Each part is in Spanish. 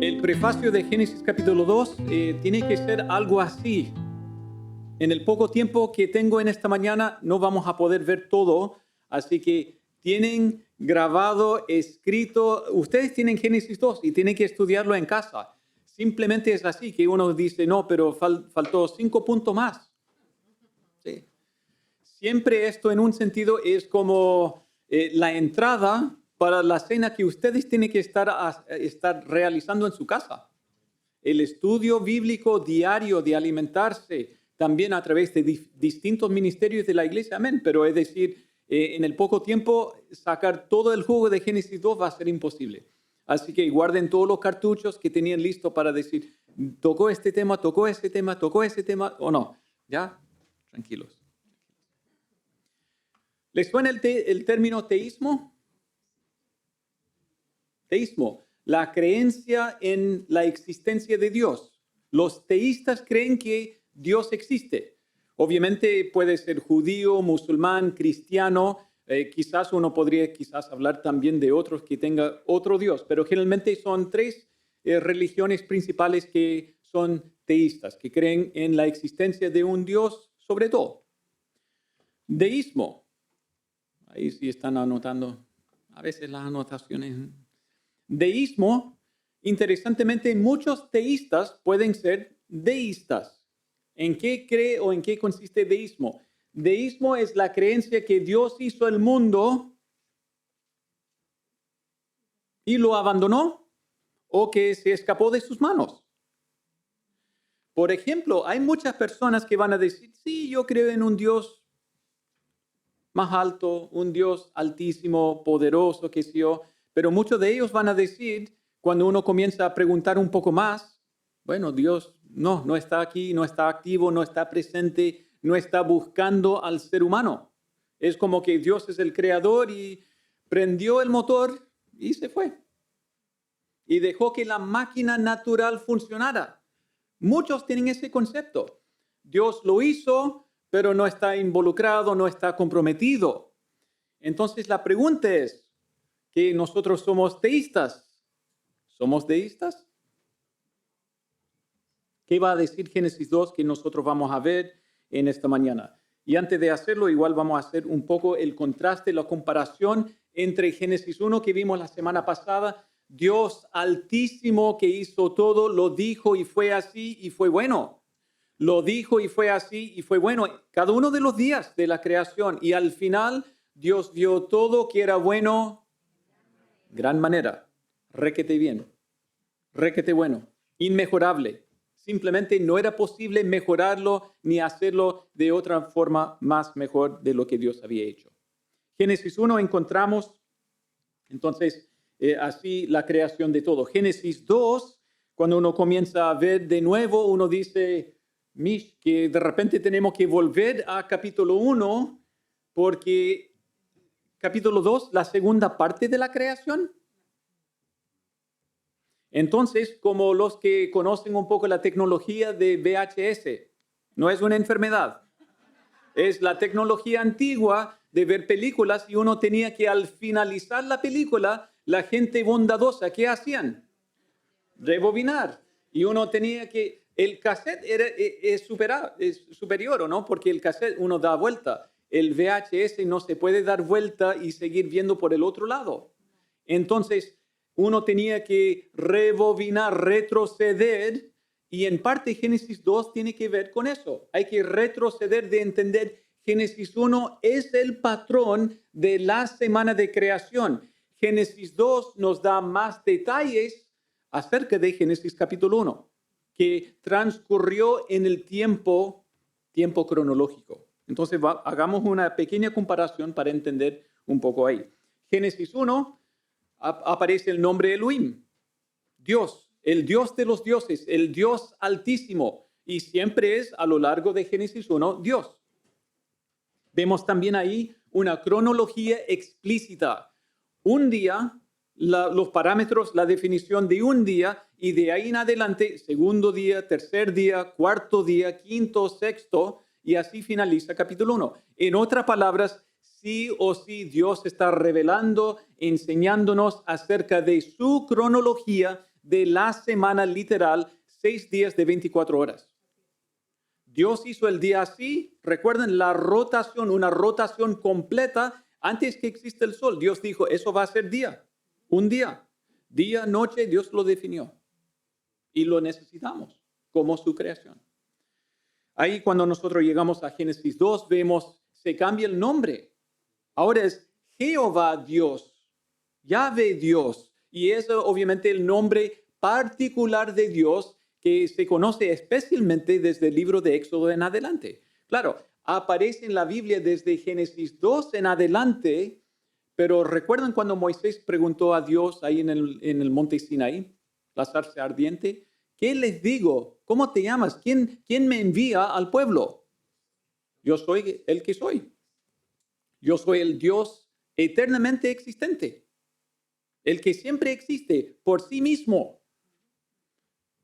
El prefacio de Génesis capítulo 2 tiene que ser algo así. En el poco tiempo que tengo en esta mañana no vamos a poder ver todo, así que tienen grabado, escrito, ustedes tienen Génesis 2 y tienen que estudiarlo en casa. Simplemente es así que uno dice, no, pero faltó 5 puntos más. Sí. Siempre esto en un sentido es como la entrada para la cena que ustedes tienen que estar realizando en su casa. El estudio bíblico diario de alimentarse también a través de distintos ministerios de la iglesia, amén. Pero es decir, en el poco tiempo sacar todo el jugo de Génesis 2 va a ser imposible. Así que guarden todos los cartuchos que tenían listos para decir, tocó este tema, tocó ese tema, tocó ese tema, o no. ¿Ya? Tranquilos. ¿Les suena el término teísmo? Teísmo, la creencia en la existencia de Dios. Los teístas creen que Dios existe. Obviamente puede ser judío, musulmán, cristiano. Quizás uno podría hablar también de otros que tengan otro Dios, pero generalmente son tres religiones principales que son teístas, que creen en la existencia de un Dios sobre todo. Deísmo. Ahí sí están anotando a veces las anotaciones. Deísmo, interesantemente, muchos teístas pueden ser deístas. ¿En qué cree o en qué consiste deísmo? Deísmo es la creencia que Dios hizo el mundo y lo abandonó o que se escapó de sus manos. Por ejemplo, hay muchas personas que van a decir, sí, yo creo en un Dios más alto, un Dios altísimo, poderoso, qué sé yo, pero muchos de ellos van a decir, cuando uno comienza a preguntar un poco más, bueno, Dios no está aquí, no está activo, no está presente, no está buscando al ser humano. Es como que Dios es el creador y prendió el motor y se fue. Y dejó que la máquina natural funcionara. Muchos tienen ese concepto. Dios lo hizo, pero no está involucrado, no está comprometido. Entonces la pregunta es, ¿que nosotros somos teístas? ¿Somos deístas? ¿Qué va a decir Génesis 2 que nosotros vamos a ver en esta mañana? Y antes de hacerlo, igual vamos a hacer un poco el contraste, la comparación entre Génesis 1 que vimos la semana pasada. Dios altísimo que hizo todo, lo dijo y fue así y fue bueno. Lo dijo y fue así y fue bueno. Cada uno de los días de la creación. Y al final, Dios vio todo que era bueno. Gran manera. Requete bien. Requete bueno. Inmejorable. Simplemente no era posible mejorarlo ni hacerlo de otra forma más mejor de lo que Dios había hecho. Génesis 1 encontramos, entonces, así la creación de todo. Génesis 2, cuando uno comienza a ver de nuevo, uno dice, que de repente tenemos que volver a capítulo 1, porque capítulo 2, la segunda parte de la creación. Entonces, como los que conocen un poco la tecnología de VHS, no es una enfermedad, es la tecnología antigua de ver películas y uno tenía que al finalizar la película, la gente bondadosa, ¿qué hacían? Rebobinar. Y uno tenía que, el cassette es superior, ¿o no? Porque el cassette uno da vuelta. El VHS no se puede dar vuelta y seguir viendo por el otro lado. Entonces, uno tenía que rebobinar, retroceder, y en parte Génesis 2 tiene que ver con eso. Hay que retroceder de entender Génesis 1 es el patrón de la semana de creación. Génesis 2 nos da más detalles acerca de Génesis capítulo 1, que transcurrió en el tiempo cronológico. Entonces, hagamos una pequeña comparación para entender un poco ahí. Génesis 1 aparece el nombre Elohim, Dios, el Dios de los dioses, el Dios altísimo, y siempre es a lo largo de Génesis 1 Dios. Vemos también ahí una cronología explícita. Un día, los parámetros, la definición de un día, y de ahí en adelante, segundo día, tercer día, cuarto día, quinto, sexto, y así finaliza capítulo 1. En otras palabras, sí o sí Dios está revelando, enseñándonos acerca de su cronología de la semana literal, 6 días de 24 horas. Dios hizo el día así. Recuerden la rotación, una rotación completa antes que exista el sol. Dios dijo, eso va a ser día, un día. Día, noche, Dios lo definió. Y lo necesitamos como su creación. Ahí cuando nosotros llegamos a Génesis 2, vemos, se cambia el nombre. Ahora es Jehová Dios, Yahvé Dios. Y es obviamente el nombre particular de Dios que se conoce especialmente desde el libro de Éxodo en adelante. Claro, aparece en la Biblia desde Génesis 2 en adelante, pero ¿recuerdan cuando Moisés preguntó a Dios ahí en el monte Sinaí, la zarza ardiente? ¿Qué les digo? ¿Cómo te llamas? ¿Quién me envía al pueblo? Yo soy el que soy. Yo soy el Dios eternamente existente, el que siempre existe por sí mismo.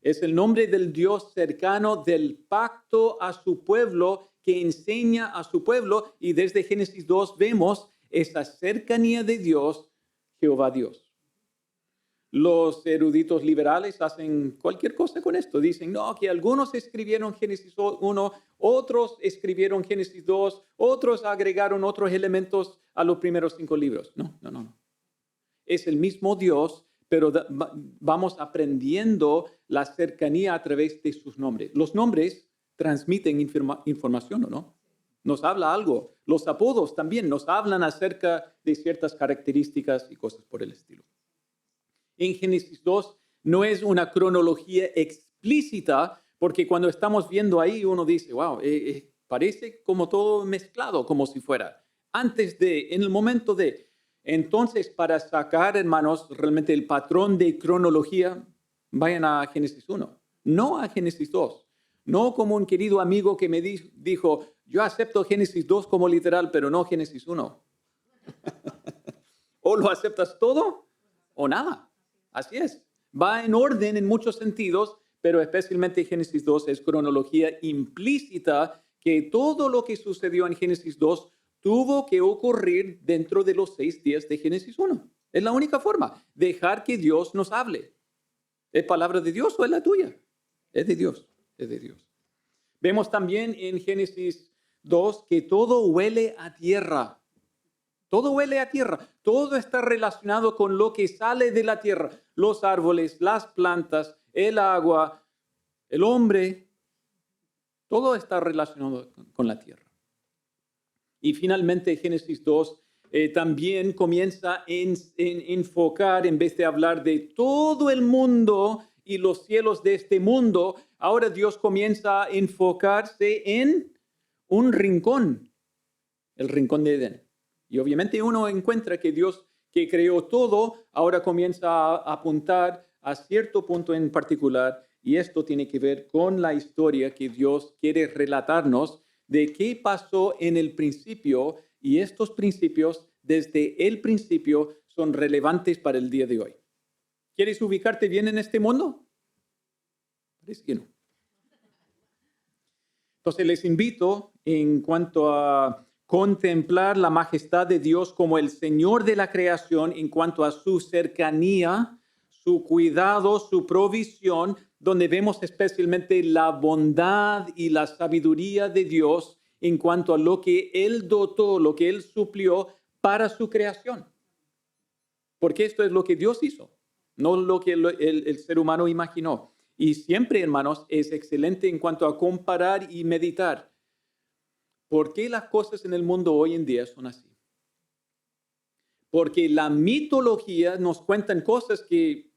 Es el nombre del Dios cercano del pacto a su pueblo, que enseña a su pueblo, y desde Génesis 2 vemos esa cercanía de Dios, Jehová Dios. Los eruditos liberales hacen cualquier cosa con esto. Dicen, no, que algunos escribieron Génesis 1, otros escribieron Génesis 2, otros agregaron otros elementos a los primeros 5 libros. No. Es el mismo Dios, pero vamos aprendiendo la cercanía a través de sus nombres. Los nombres transmiten información, ¿o no? Nos habla algo. Los apodos también nos hablan acerca de ciertas características y cosas por el estilo. En Génesis 2 no es una cronología explícita, porque cuando estamos viendo ahí uno dice, wow, parece como todo mezclado, como si fuera. Antes de, en el momento de. Entonces, para sacar, hermanos, realmente el patrón de cronología, vayan a Génesis 1, no a Génesis 2. No como un querido amigo que me dijo, yo acepto Génesis 2 como literal, pero no Génesis 1. O lo aceptas todo o nada. Así es. Va en orden en muchos sentidos, pero especialmente Génesis 2 es cronología implícita, que todo lo que sucedió en Génesis 2 tuvo que ocurrir dentro de los 6 días de Génesis 1. Es la única forma. Dejar que Dios nos hable. ¿Es palabra de Dios o es la tuya? Es de Dios. Es de Dios. Vemos también en Génesis 2 que todo huele a tierra. Todo huele a tierra. Todo está relacionado con lo que sale de la tierra. Los árboles, las plantas, el agua, el hombre. Todo está relacionado con la tierra. Y finalmente Génesis 2 también comienza a enfocar, en vez de hablar de todo el mundo y los cielos de este mundo, ahora Dios comienza a enfocarse en un rincón, el rincón de Edén. Y obviamente uno encuentra que Dios, que creó todo, ahora comienza a apuntar a cierto punto en particular, y esto tiene que ver con la historia que Dios quiere relatarnos de qué pasó en el principio, y estos principios desde el principio son relevantes para el día de hoy. ¿Quieres ubicarte bien en este mundo? Parece que no. Entonces les invito en cuanto a contemplar la majestad de Dios como el Señor de la creación, en cuanto a su cercanía, su cuidado, su provisión, donde vemos especialmente la bondad y la sabiduría de Dios en cuanto a lo que Él dotó, lo que Él suplió para su creación. Porque esto es lo que Dios hizo, no lo que el ser humano imaginó. Y siempre, hermanos, es excelente en cuanto a comparar y meditar. ¿Por qué las cosas en el mundo hoy en día son así? Porque la mitología nos cuentan cosas que,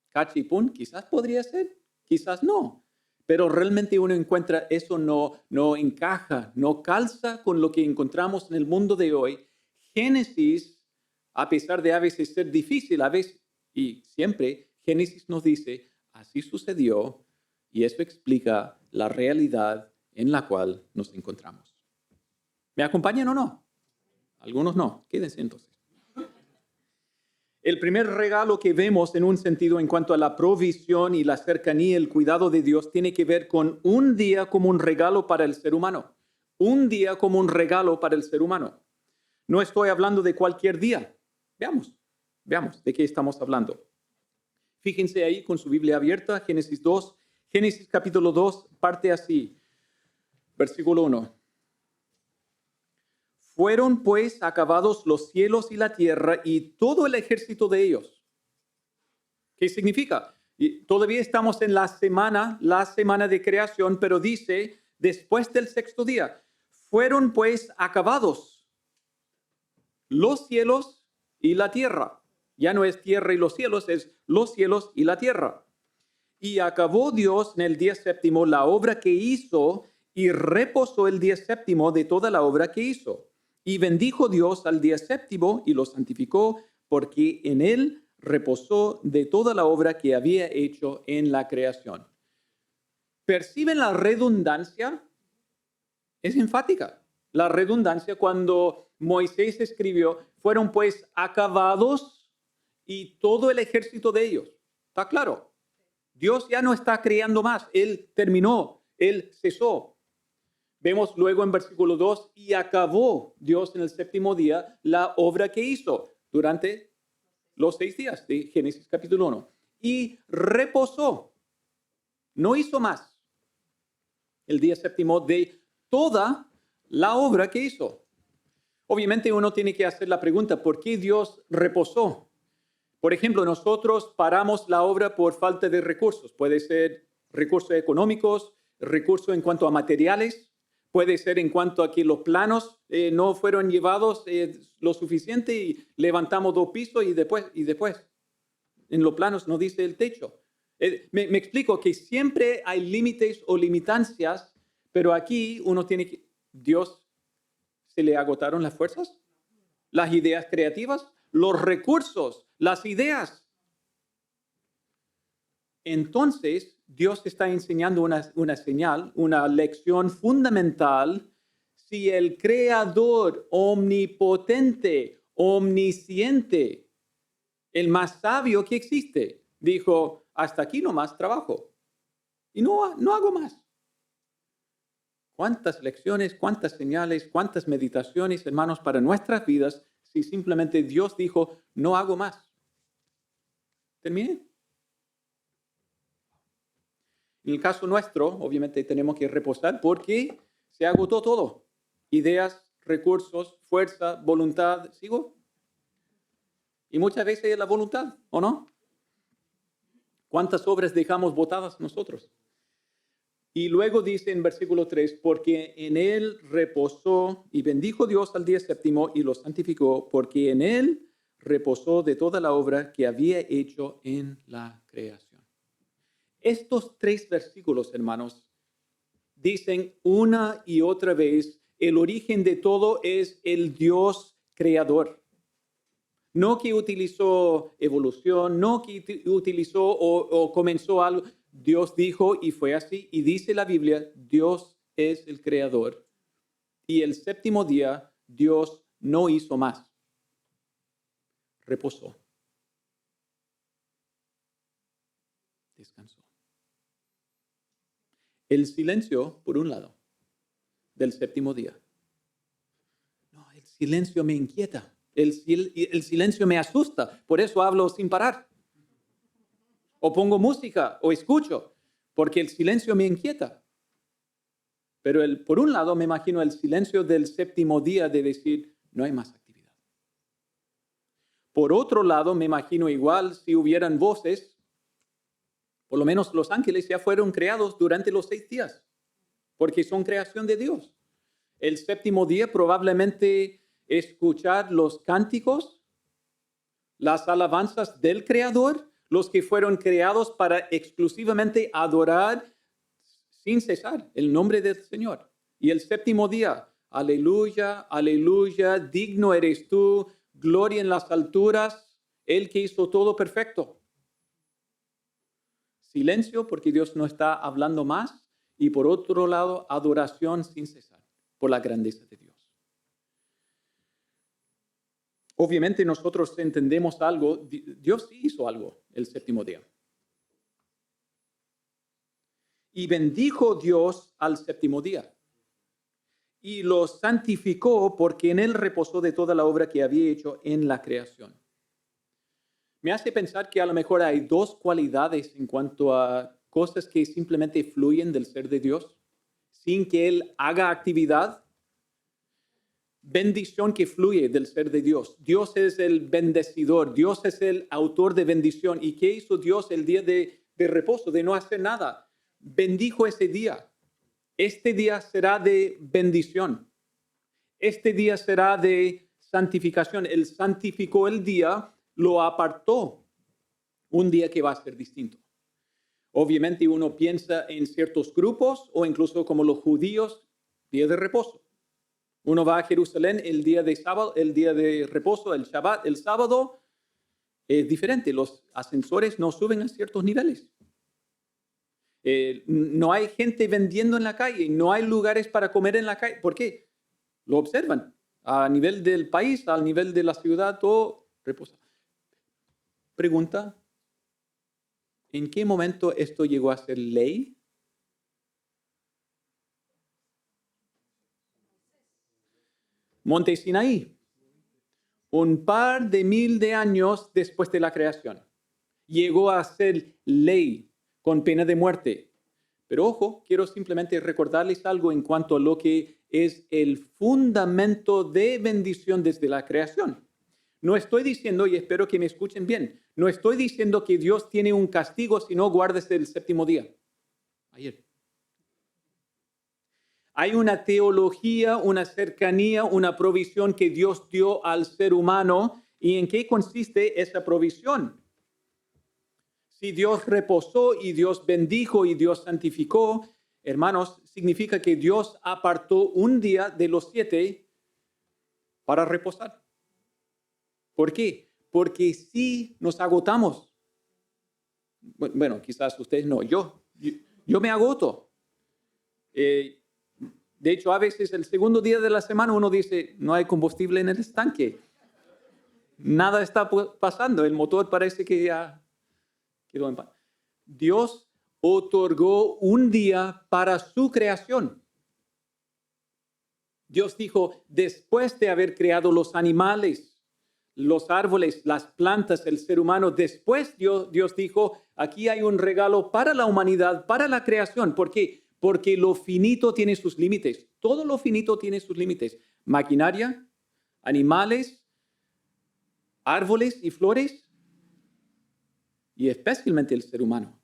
cachipún, quizás podría ser, quizás no. Pero realmente uno encuentra eso no encaja, no calza con lo que encontramos en el mundo de hoy. Génesis, a pesar de a veces ser difícil, a veces y siempre, Génesis nos dice, así sucedió, y eso explica la realidad en la cual nos encontramos. ¿Me acompañan o no? Algunos no. Quédense entonces. El primer regalo que vemos en un sentido en cuanto a la provisión y la cercanía, el cuidado de Dios, tiene que ver con un día como un regalo para el ser humano. Un día como un regalo para el ser humano. No estoy hablando de cualquier día. Veamos de qué estamos hablando. Fíjense ahí con su Biblia abierta, Génesis 2. Génesis capítulo 2 parte así, versículo 1. Fueron pues acabados los cielos y la tierra y todo el ejército de ellos. ¿Qué significa? Y todavía estamos en la semana de creación, pero dice, después del sexto día, fueron pues acabados los cielos y la tierra. Ya no es tierra y los cielos, es los cielos y la tierra. Y acabó Dios en el día séptimo la obra que hizo y reposó el día séptimo de toda la obra que hizo. Y bendijo Dios al día séptimo y lo santificó porque en él reposó de toda la obra que había hecho en la creación. ¿Perciben la redundancia? Es enfática. La redundancia cuando Moisés escribió, fueron pues acabados y todo el ejército de ellos. ¿Está claro? Dios ya no está creando más. Él terminó, Él cesó. Vemos luego en versículo 2, y acabó Dios en el séptimo día la obra que hizo durante los 6 días de Génesis capítulo 1. Y reposó. No hizo más. El día séptimo de toda la obra que hizo. Obviamente uno tiene que hacer la pregunta, ¿por qué Dios reposó? Por ejemplo, nosotros paramos la obra por falta de recursos. Puede ser recursos económicos, recursos en cuanto a materiales, puede ser en cuanto a que los planos no fueron llevados lo suficiente y levantamos 2 pisos y después en los planos no dice el techo. Me explico que siempre hay límites o limitancias, pero aquí uno tiene que... Dios, ¿se le agotaron las fuerzas? Las ideas creativas, los recursos, las ideas. Entonces, Dios está enseñando una señal, una lección fundamental. Si el Creador omnipotente, omnisciente, el más sabio que existe, dijo, hasta aquí nomás trabajo y no hago más. ¿Cuántas lecciones, cuántas señales, cuántas meditaciones, hermanos, para nuestras vidas si simplemente Dios dijo, no hago más? Terminé. En el caso nuestro, obviamente tenemos que reposar porque se agotó todo. Ideas, recursos, fuerza, voluntad. ¿Sigo? Y muchas veces es la voluntad, ¿o no? ¿Cuántas obras dejamos botadas nosotros? Y luego dice en versículo 3, porque en él reposó y bendijo Dios al día séptimo y lo santificó, porque en él reposó de toda la obra que había hecho en la creación. Estos 3 versículos, hermanos, dicen una y otra vez, el origen de todo es el Dios creador. No que utilizó evolución, no que utilizó o comenzó algo. Dios dijo y fue así. Y dice la Biblia, Dios es el creador. Y el séptimo día, Dios no hizo más. Reposó. Descansó. El silencio, por un lado, del séptimo día. No, el silencio me inquieta. El silencio me asusta. Por eso hablo sin parar. O pongo música o escucho, porque el silencio me inquieta. Pero por un lado me imagino el silencio del séptimo día de decir, no hay más actividad. Por otro lado me imagino igual si hubieran voces, por lo menos los ángeles ya fueron creados durante los 6 días, porque son creación de Dios. El séptimo día probablemente escuchar los cánticos, las alabanzas del Creador, los que fueron creados para exclusivamente adorar sin cesar el nombre del Señor. Y el séptimo día, aleluya, aleluya, digno eres tú, gloria en las alturas, el que hizo todo perfecto. Silencio porque Dios no está hablando más y por otro lado, adoración sin cesar por la grandeza de Dios. Obviamente nosotros entendemos algo, Dios sí hizo algo el séptimo día. Y bendijo Dios al séptimo día. Y lo santificó porque en él reposó de toda la obra que había hecho en la creación. me hace pensar que a lo mejor hay dos cualidades en cuanto a cosas que simplemente fluyen del ser de Dios, sin que Él haga actividad. Bendición que fluye del ser de Dios. Dios es el bendecidor, Dios es el autor de bendición. ¿Y qué hizo Dios el día de reposo, de no hacer nada? Bendijo ese día. Este día será de bendición. Este día será de santificación. Él santificó el día, lo apartó. Un día que va a ser distinto. Obviamente uno piensa en ciertos grupos o incluso como los judíos, día de reposo. Uno va a Jerusalén el día de sábado, el día de reposo, el Shabbat, el sábado es diferente. Los ascensores no suben a ciertos niveles. No hay gente vendiendo en la calle, no hay lugares para comer en la calle. ¿Por qué? Lo observan. A nivel del país, a nivel de la ciudad, todo reposa. Pregunta, ¿en qué momento esto llegó a ser ley? Monte Sinaí, un par de mil de años después de la creación. Llegó a ser ley con pena de muerte. Pero ojo, quiero simplemente recordarles algo en cuanto a lo que es el fundamento de bendición desde la creación. No estoy diciendo, y espero que me escuchen bien, no estoy diciendo que Dios tiene un castigo si no guardas el séptimo día. Ayer. Hay una teología, una cercanía, una provisión que Dios dio al ser humano. ¿Y en qué consiste esa provisión? Si Dios reposó y Dios bendijo y Dios santificó, hermanos, significa que Dios apartó un día de los 7 para reposar. ¿Por qué? Porque si nos agotamos, bueno, quizás ustedes no, yo me agoto. De hecho, a veces el segundo día de la semana uno dice, no hay combustible en el estanque. Nada está pasando, el motor parece que ya quedó en paz. Dios otorgó un día para su creación. Dios dijo, después de haber creado los animales, los árboles, las plantas, el ser humano, después Dios dijo, aquí hay un regalo para la humanidad, para la creación. ¿Por qué? Porque lo finito tiene sus límites. Todo lo finito tiene sus límites. Maquinaria, animales, árboles y flores, y especialmente el ser humano.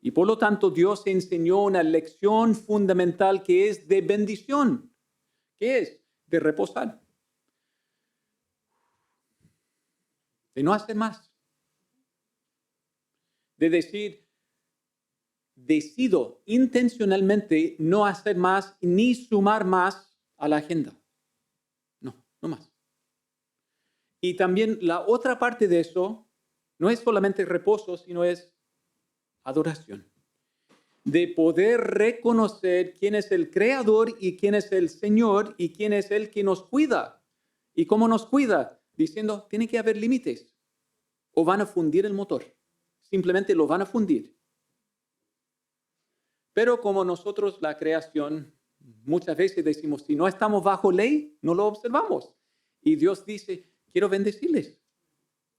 Y por lo tanto, Dios enseñó una lección fundamental que es de bendición. ¿Qué es? De reposar. De no hacer más. De decir, decido intencionalmente no hacer más ni sumar más a la agenda. No más. Y también la otra parte de eso no es solamente reposo, sino es adoración. De poder reconocer quién es el Creador y quién es el Señor y quién es el que nos cuida. ¿Y cómo nos cuida? Diciendo, tiene que haber límites o van a fundir el motor. Simplemente lo van a fundir. Pero como nosotros la creación, muchas veces decimos, si no estamos bajo ley, no lo observamos. Y Dios dice, quiero bendecirles.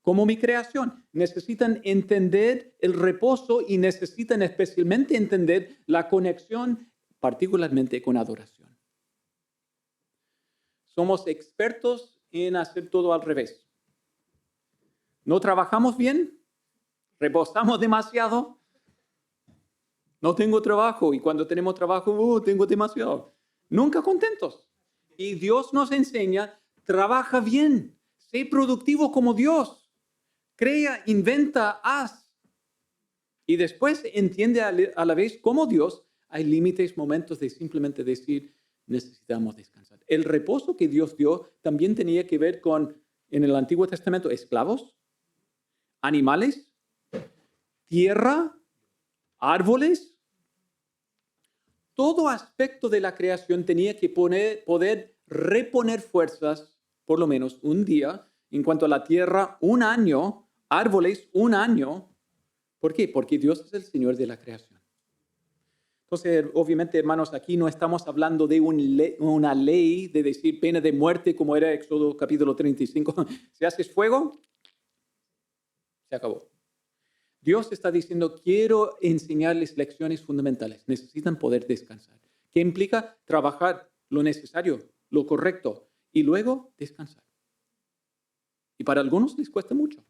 Como mi creación, necesitan entender el reposo y necesitan especialmente entender la conexión, particularmente con adoración. Somos expertos en hacer todo al revés. No trabajamos bien, reposamos demasiado. No tengo trabajo y cuando tenemos trabajo, tengo demasiado. Nunca contentos. Y Dios nos enseña, trabaja bien, sé productivo como Dios. Crea, inventa, haz. Y después entiende a la vez como Dios hay límites, momentos de simplemente decir, necesitamos descansar. El reposo que Dios dio también tenía que ver con, en el Antiguo Testamento, esclavos, animales, tierra, árboles. Todo aspecto de la creación tenía que poder reponer fuerzas, por lo menos un día. En cuanto a la tierra, un año. Árboles, un año. ¿Por qué? Porque Dios es el Señor de la creación. Entonces, obviamente, hermanos, aquí no estamos hablando de una ley de decir pena de muerte como era Éxodo capítulo 35. Si haces fuego, Se acabó. Dios está diciendo, quiero enseñarles lecciones fundamentales. Necesitan poder descansar. ¿Qué implica? Trabajar lo necesario, lo correcto, y luego descansar. Y para algunos les cuesta mucho.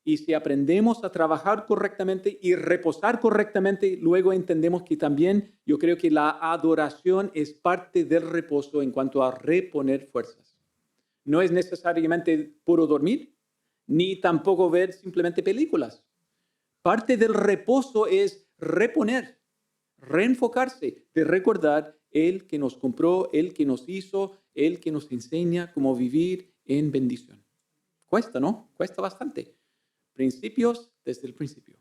Y si aprendemos a trabajar correctamente y reposar correctamente, luego entendemos que también yo creo que la adoración es parte del reposo en cuanto a reponer fuerzas. No es necesariamente puro dormir, ni tampoco ver simplemente películas. Parte del reposo es reponer, reenfocarse, de recordar el que nos compró, el que nos hizo, el que nos enseña cómo vivir en bendición. Cuesta, ¿no? Cuesta bastante. Principios desde el principio.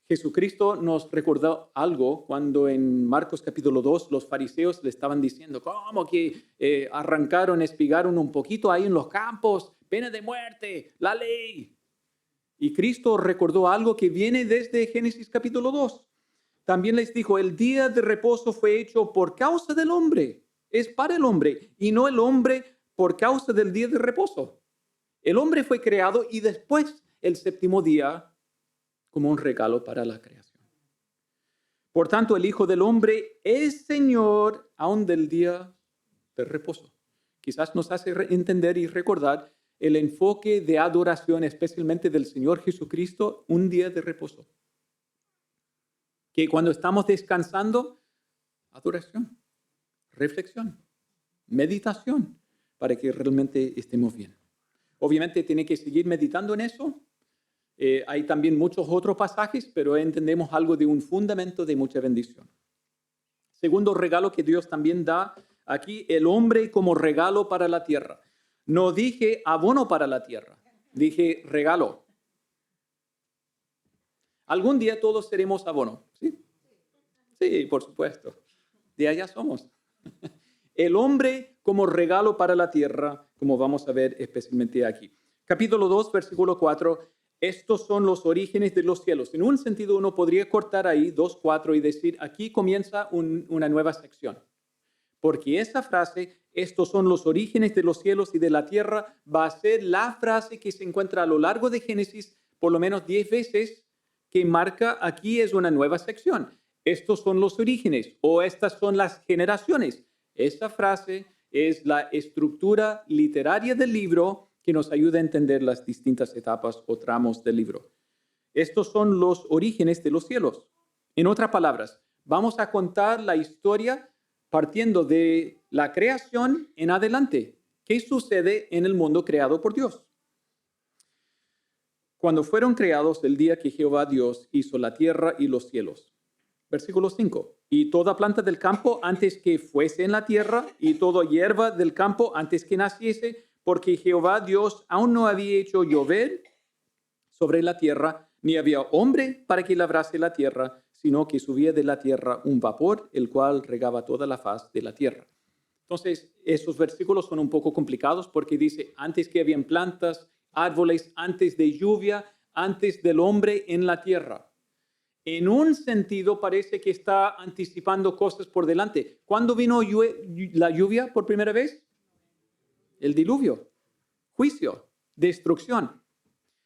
Jesucristo nos recordó algo cuando en Marcos capítulo 2 los fariseos le estaban diciendo, ¿cómo que arrancaron, espigaron un poquito ahí en los campos? Pena de muerte, la ley. Y Cristo recordó algo que viene desde Génesis capítulo 2. También les dijo, el día de reposo fue hecho por causa del hombre. Es para el hombre y no el hombre por causa del día de reposo. El hombre fue creado y después el séptimo día como un regalo para la creación. Por tanto, el Hijo del Hombre es Señor aún del día de reposo. Quizás nos hace entender y recordar el enfoque de adoración, especialmente del Señor Jesucristo, un día de reposo. Que cuando estamos descansando, adoración, reflexión, meditación, para que realmente estemos bien. Obviamente tiene que seguir meditando en eso. Hay también muchos otros pasajes, pero entendemos algo de un fundamento de mucha bendición. Segundo regalo que Dios también da aquí, el hombre como regalo para la tierra. No dije abono para la tierra, dije regalo. Algún día todos seremos abono, ¿sí? Sí, por supuesto. De allá somos. El hombre como regalo para la tierra, como vamos a ver especialmente aquí. Capítulo 2, versículo 4. Estos son los orígenes de los cielos. En un sentido, uno podría cortar ahí 2:4 y decir, aquí comienza una nueva sección. Porque esa frase, estos son los orígenes de los cielos y de la tierra, va a ser la frase que se encuentra a lo largo de Génesis por lo menos 10 veces, que marca aquí es una nueva sección. Estos son los orígenes o estas son las generaciones. Esta frase es la estructura literaria del libro que nos ayuda a entender las distintas etapas o tramos del libro. Estos son los orígenes de los cielos. En otras palabras, vamos a contar la historia partiendo de la creación en adelante. ¿Qué sucede en el mundo creado por Dios? Cuando fueron creados el día que Jehová Dios hizo la tierra y los cielos. Versículo 5. Y toda planta del campo antes que fuese en la tierra, y toda hierba del campo antes que naciese, porque Jehová Dios aún no había hecho llover sobre la tierra, ni había hombre para que labrase la tierra, sino que subía de la tierra un vapor, el cual regaba toda la faz de la tierra. Entonces, esos versículos son un poco complicados porque dice, antes que habían plantas, árboles, antes de lluvia, antes del hombre en la tierra. En un sentido parece que está anticipando cosas por delante. ¿Cuándo vino la lluvia por primera vez? El diluvio, juicio, destrucción.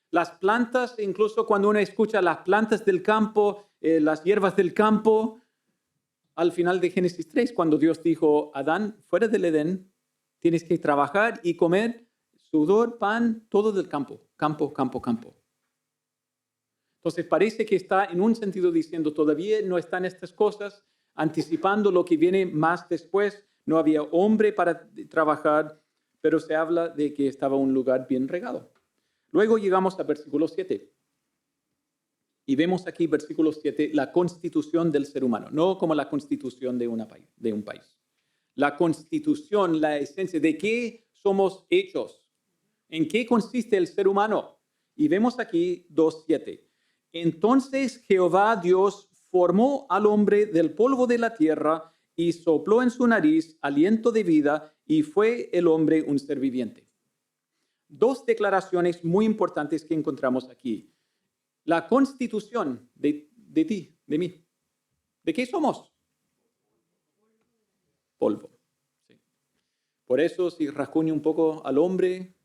Las plantas, incluso cuando uno escucha las plantas del campo, las hierbas del campo, al final de Génesis 3, cuando Dios dijo, Adán, fuera del Edén, tienes que trabajar y comer sudor, pan, todo del campo, campo, campo, campo. Entonces parece que está en un sentido diciendo, todavía no están estas cosas, anticipando lo que viene más después. No había hombre para trabajar, pero se habla de que estaba un lugar bien regado. Luego llegamos a versículo 7. Y vemos aquí, versículo 7, la constitución del ser humano, no como la constitución de un país. La constitución, la esencia de qué somos hechos, en qué consiste el ser humano. Y vemos aquí 2:7. Entonces Jehová Dios formó al hombre del polvo de la tierra y sopló en su nariz aliento de vida y fue el hombre un ser viviente. Dos declaraciones muy importantes que encontramos aquí. La constitución de ti, de mí. ¿De qué somos? Polvo. Sí. Por eso si rasguña un poco al hombre,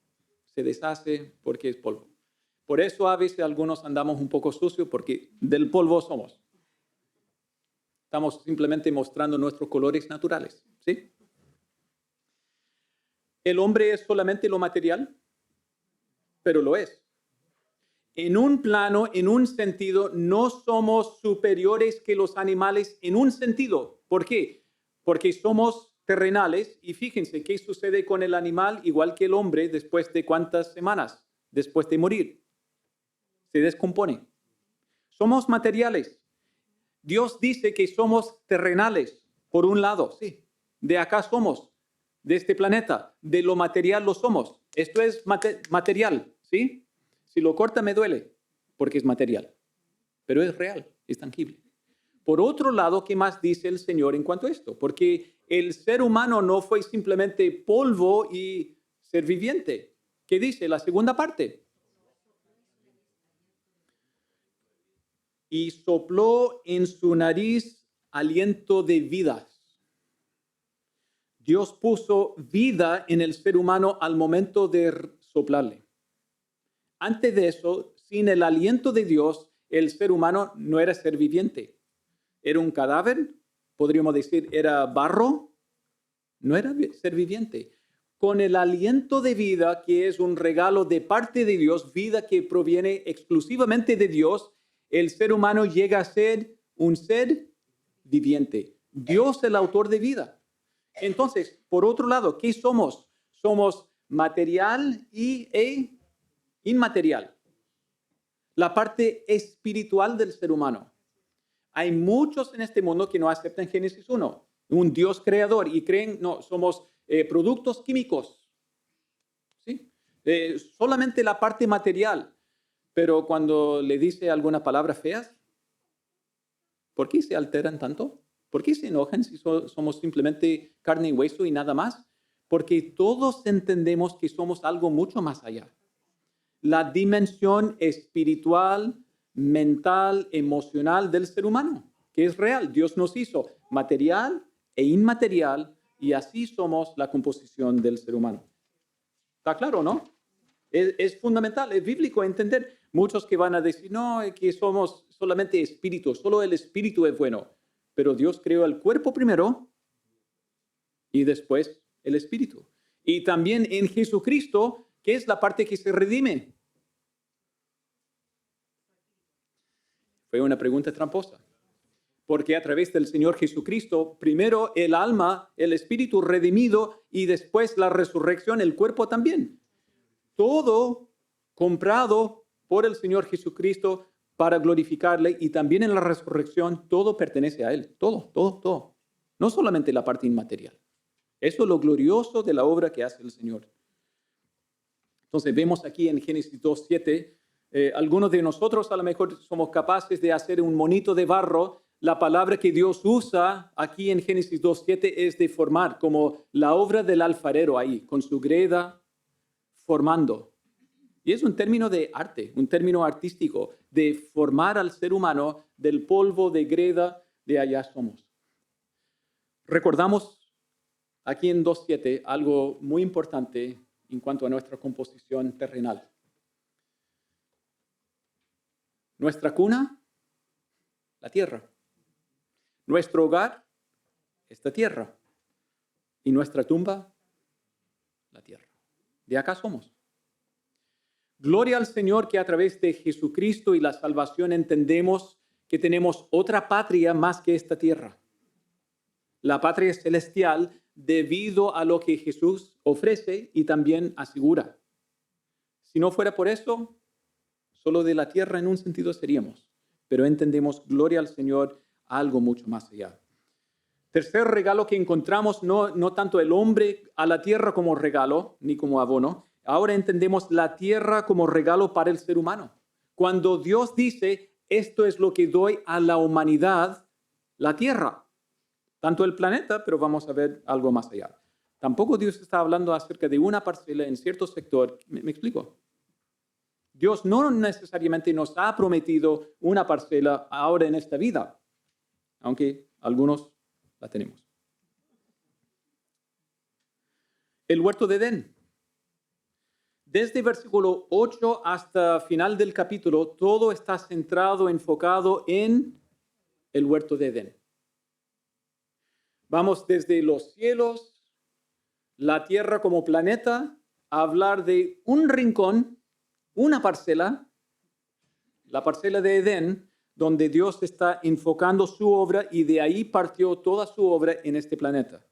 se deshace porque es polvo. Por eso a veces algunos andamos un poco sucios porque del polvo somos. Estamos simplemente mostrando nuestros colores naturales, ¿sí? El hombre es solamente lo material, pero lo es. En un plano, en un sentido, no somos superiores que los animales en un sentido. ¿Por qué? Porque somos terrenales y fíjense qué sucede con el animal igual que el hombre después de cuántas semanas, después de morir. Se descompone. Somos materiales. Dios dice que somos terrenales, por un lado, sí. De acá somos, de este planeta, de lo material lo somos. Esto es material, ¿sí? Si lo corta me duele, porque es material, pero es real, es tangible. Por otro lado, ¿qué más dice el Señor en cuanto a esto? Porque el ser humano no fue simplemente polvo y ser viviente. ¿Qué dice la segunda parte? Y sopló en su nariz aliento de vida. Dios puso vida en el ser humano al momento de soplarle. Antes de eso, sin el aliento de Dios, el ser humano no era ser viviente. Era un cadáver, podríamos decir, era barro, no era ser viviente. Con el aliento de vida, que es un regalo de parte de Dios, vida que proviene exclusivamente de Dios, el ser humano llega a ser un ser viviente. Dios es el autor de vida. Entonces, por otro lado, ¿qué somos? Somos material e inmaterial. La parte espiritual del ser humano. Hay muchos en este mundo que no aceptan Génesis 1, un Dios creador, y creen, no, somos productos químicos. ¿Sí? Solamente la parte material. Pero cuando le dice algunas palabras feas, ¿por qué se alteran tanto? ¿Por qué se enojan si somos simplemente carne y hueso y nada más? Porque todos entendemos que somos algo mucho más allá. La dimensión espiritual, mental, emocional del ser humano, que es real. Dios nos hizo material e inmaterial y así somos la composición del ser humano. ¿Está claro, no? Es fundamental, es bíblico entender. Muchos que van a decir, no, que somos solamente espíritu, solo el espíritu es bueno. Pero Dios creó el cuerpo primero y después el espíritu. Y también en Jesucristo, que es la parte que se redime. Fue una pregunta tramposa. Porque a través del Señor Jesucristo, primero el alma, el espíritu redimido y después la resurrección, el cuerpo también. Todo comprado por el Señor Jesucristo para glorificarle y también en la resurrección todo pertenece a Él. Todo, todo, todo. No solamente la parte inmaterial. Eso es lo glorioso de la obra que hace el Señor. Entonces vemos aquí en Génesis 2:7, algunos de nosotros a lo mejor somos capaces de hacer un monito de barro. La palabra que Dios usa aquí en Génesis 2:7 es de formar, como la obra del alfarero ahí, con su greda, formando. Y es un término de arte, un término artístico, de formar al ser humano del polvo de greda de allá somos. Recordamos aquí en 2:7 algo muy importante en cuanto a nuestra composición terrenal. Nuestra cuna, la tierra. Nuestro hogar, esta tierra. Y nuestra tumba, la tierra. De acá somos. Gloria al Señor que a través de Jesucristo y la salvación entendemos que tenemos otra patria más que esta tierra. La patria celestial debido a lo que Jesús ofrece y también asegura. Si no fuera por eso, solo de la tierra en un sentido seríamos, pero entendemos, gloria al Señor, algo mucho más allá. Tercer regalo que encontramos, no tanto el hombre a la tierra como regalo, ni como abono. Ahora entendemos la tierra como regalo para el ser humano. Cuando Dios dice, esto es lo que doy a la humanidad, la tierra, tanto el planeta, pero vamos a ver algo más allá. Tampoco Dios está hablando acerca de una parcela en cierto sector. ¿Me explico? Dios no necesariamente nos ha prometido una parcela ahora en esta vida, aunque algunos la tenemos. El huerto de Edén. Desde versículo 8 hasta final del capítulo, todo está centrado, enfocado en el huerto de Edén. Vamos desde los cielos, la tierra como planeta, a hablar de un rincón, una parcela, la parcela de Edén, donde Dios está enfocando su obra y de ahí partió toda su obra en este planeta.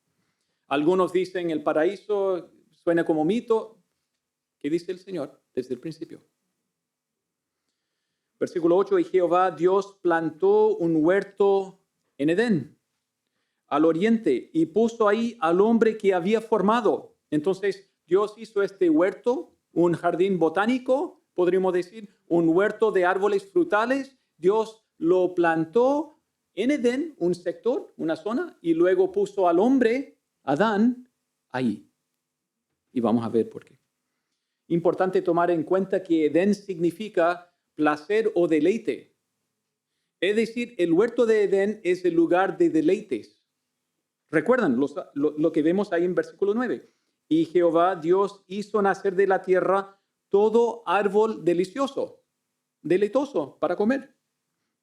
Algunos dicen el paraíso suena como mito. ¿Qué dice el Señor desde el principio? Versículo 8, y Jehová Dios plantó un huerto en Edén, al oriente, y puso ahí al hombre que había formado. Entonces, Dios hizo este huerto, un jardín botánico, podríamos decir, un huerto de árboles frutales. Dios lo plantó en Edén, un sector, una zona, y luego puso al hombre, Adán, ahí. Y vamos a ver por qué. Importante tomar en cuenta que Edén significa placer o deleite. Es decir, el huerto de Edén es el lugar de deleites. Recuerdan lo que vemos ahí en versículo 9. Y Jehová Dios hizo nacer de la tierra todo árbol delicioso, deleitoso para comer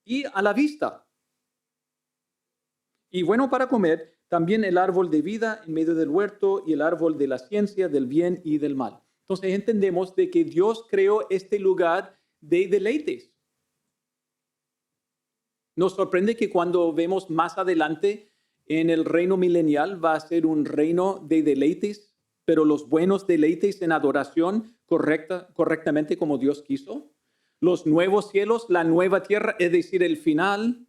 y a la vista. Y bueno para comer, también el árbol de vida en medio del huerto y el árbol de la ciencia del bien y del mal. Entonces entendemos de que Dios creó este lugar de deleites. Nos sorprende que cuando vemos más adelante en el reino milenial va a ser un reino de deleites, pero los buenos deleites en adoración correctamente como Dios quiso. Los nuevos cielos, la nueva tierra, es decir, el final,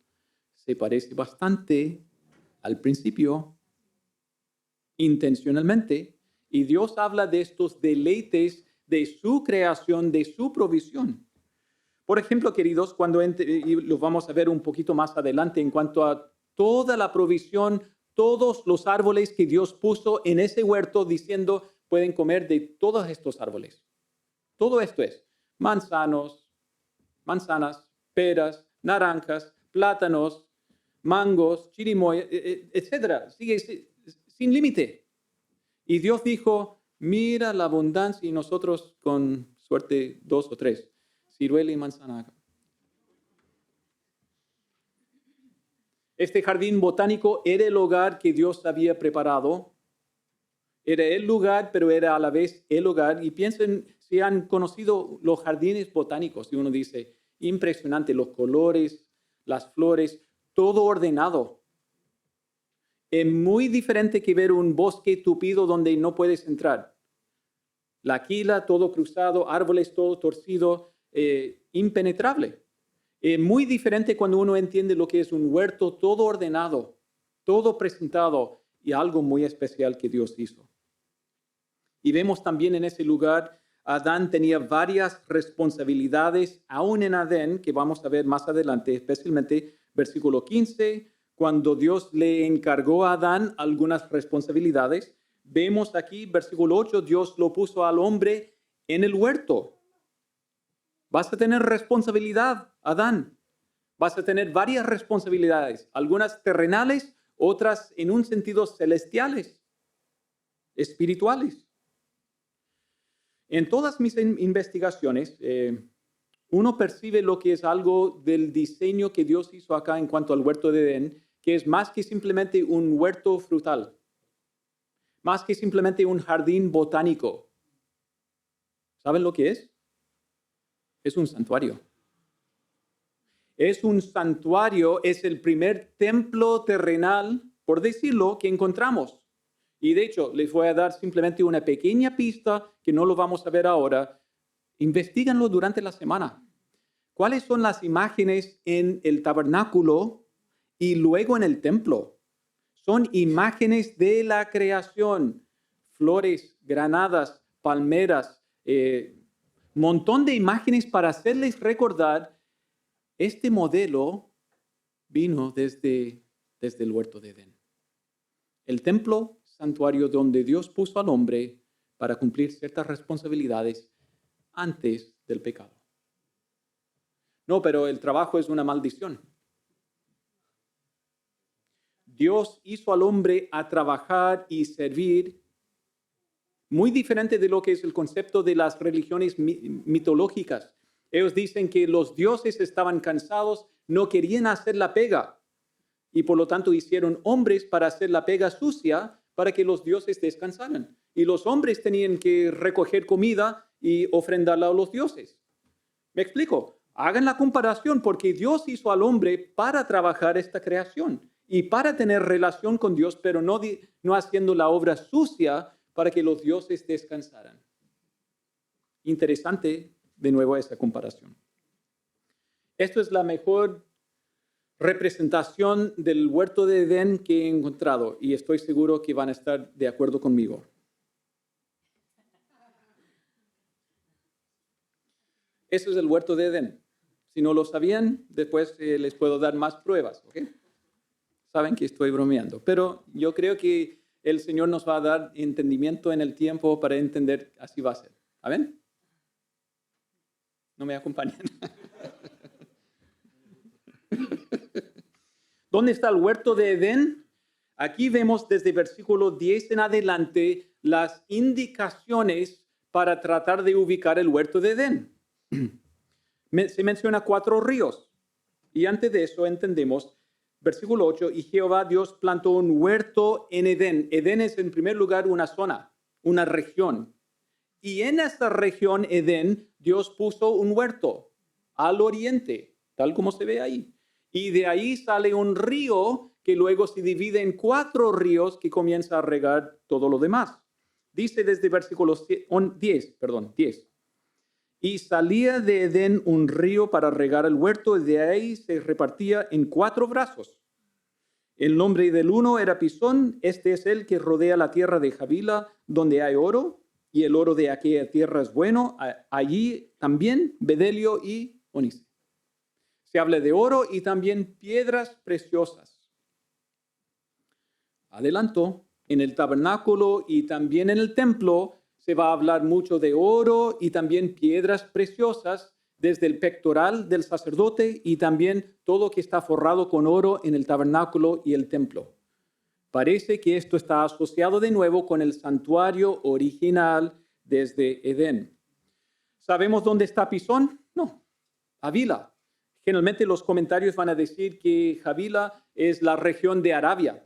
se parece bastante al principio, intencionalmente. Y Dios habla de estos deleites de su creación, de su provisión. Por ejemplo, queridos, y lo vamos a ver un poquito más adelante en cuanto a toda la provisión, todos los árboles que Dios puso en ese huerto diciendo, pueden comer de todos estos árboles. Todo esto es manzanas, peras, naranjas, plátanos, mangos, chirimoya, etcétera. Sigue sin límite. Y Dios dijo, mira la abundancia, y nosotros con suerte 2 o 3, ciruela y manzana. Este jardín botánico era el hogar que Dios había preparado. Era el lugar, pero era a la vez el hogar. Y piensen si han conocido los jardines botánicos. Y uno dice, impresionante, los colores, las flores, todo ordenado. Es muy diferente que ver un bosque tupido donde no puedes entrar. La quila, todo cruzado, árboles todo torcido, impenetrable. Es muy diferente cuando uno entiende lo que es un huerto todo ordenado, todo presentado y algo muy especial que Dios hizo. Y vemos también en ese lugar, Adán tenía varias responsabilidades, aún en Adán, que vamos a ver más adelante, especialmente versículo 15, cuando Dios le encargó a Adán algunas responsabilidades. Vemos aquí, versículo 8, Dios lo puso al hombre en el huerto. Vas a tener responsabilidad, Adán. Vas a tener varias responsabilidades, algunas terrenales, otras en un sentido celestiales, espirituales. En todas mis investigaciones, uno percibe lo que es algo del diseño que Dios hizo acá en cuanto al huerto de Edén, que es más que simplemente un huerto frutal, más que simplemente un jardín botánico. ¿Saben lo que es? Es un santuario. Es un santuario, es el primer templo terrenal, por decirlo, que encontramos. Y de hecho, les voy a dar simplemente una pequeña pista que no lo vamos a ver ahora. Investíganlo durante la semana. ¿Cuáles son las imágenes en el tabernáculo y luego en el templo? Son imágenes de la creación. Flores, granadas, palmeras, montón de imágenes para hacerles recordar este modelo vino desde el huerto de Edén. El templo, santuario donde Dios puso al hombre para cumplir ciertas responsabilidades antes del pecado. No, pero el trabajo es una maldición. Dios hizo al hombre a trabajar y servir Muy diferente de lo que es el concepto de las religiones mitológicas. Ellos dicen que los dioses estaban cansados, no querían hacer la pega y por lo tanto hicieron hombres para hacer la pega sucia para que los dioses descansaran. Y los hombres tenían que recoger comida y ofrendarla a los dioses. ¿Me explico? Hagan la comparación porque Dios hizo al hombre para trabajar esta creación y para tener relación con Dios, pero no haciendo la obra sucia para que los dioses descansaran. Interesante, de nuevo, esa comparación. Esto es la mejor representación del huerto de Edén que he encontrado y estoy seguro que van a estar de acuerdo conmigo. Eso es el huerto de Edén. Si no lo sabían, después les puedo dar más pruebas, ¿ok? Saben que estoy bromeando, pero yo creo que el Señor nos va a dar entendimiento en el tiempo para entender, así va a ser. ¿Amén? ¿No me acompañan? ¿Dónde está el huerto de Edén? Aquí vemos desde versículo 10 en adelante las indicaciones para tratar de ubicar el huerto de Edén. Se menciona 4 ríos. Y antes de eso entendemos, versículo 8, y Jehová Dios plantó un huerto en Edén. Edén es en primer lugar una zona, una región. Y en esta región, Edén, Dios puso un huerto al oriente, tal como se ve ahí. Y de ahí sale un río que luego se divide en 4 ríos que comienza a regar todo lo demás. Dice desde versículo 10. Y salía de Edén un río para regar el huerto, y de ahí se repartía en 4 brazos. El nombre del uno era Pisón, este es el que rodea la tierra de Javila, donde hay oro, y el oro de aquella tierra es bueno. Allí también bedelio y ónice. Se habla de oro y también piedras preciosas. Adelanto, en el tabernáculo y también en el templo se va a hablar mucho de oro y también piedras preciosas desde el pectoral del sacerdote y también todo que está forrado con oro en el tabernáculo y el templo. Parece que esto está asociado de nuevo con el santuario original desde Edén. ¿Sabemos dónde está Pisón? No, Havila. Generalmente los comentarios van a decir que Havila es la región de Arabia.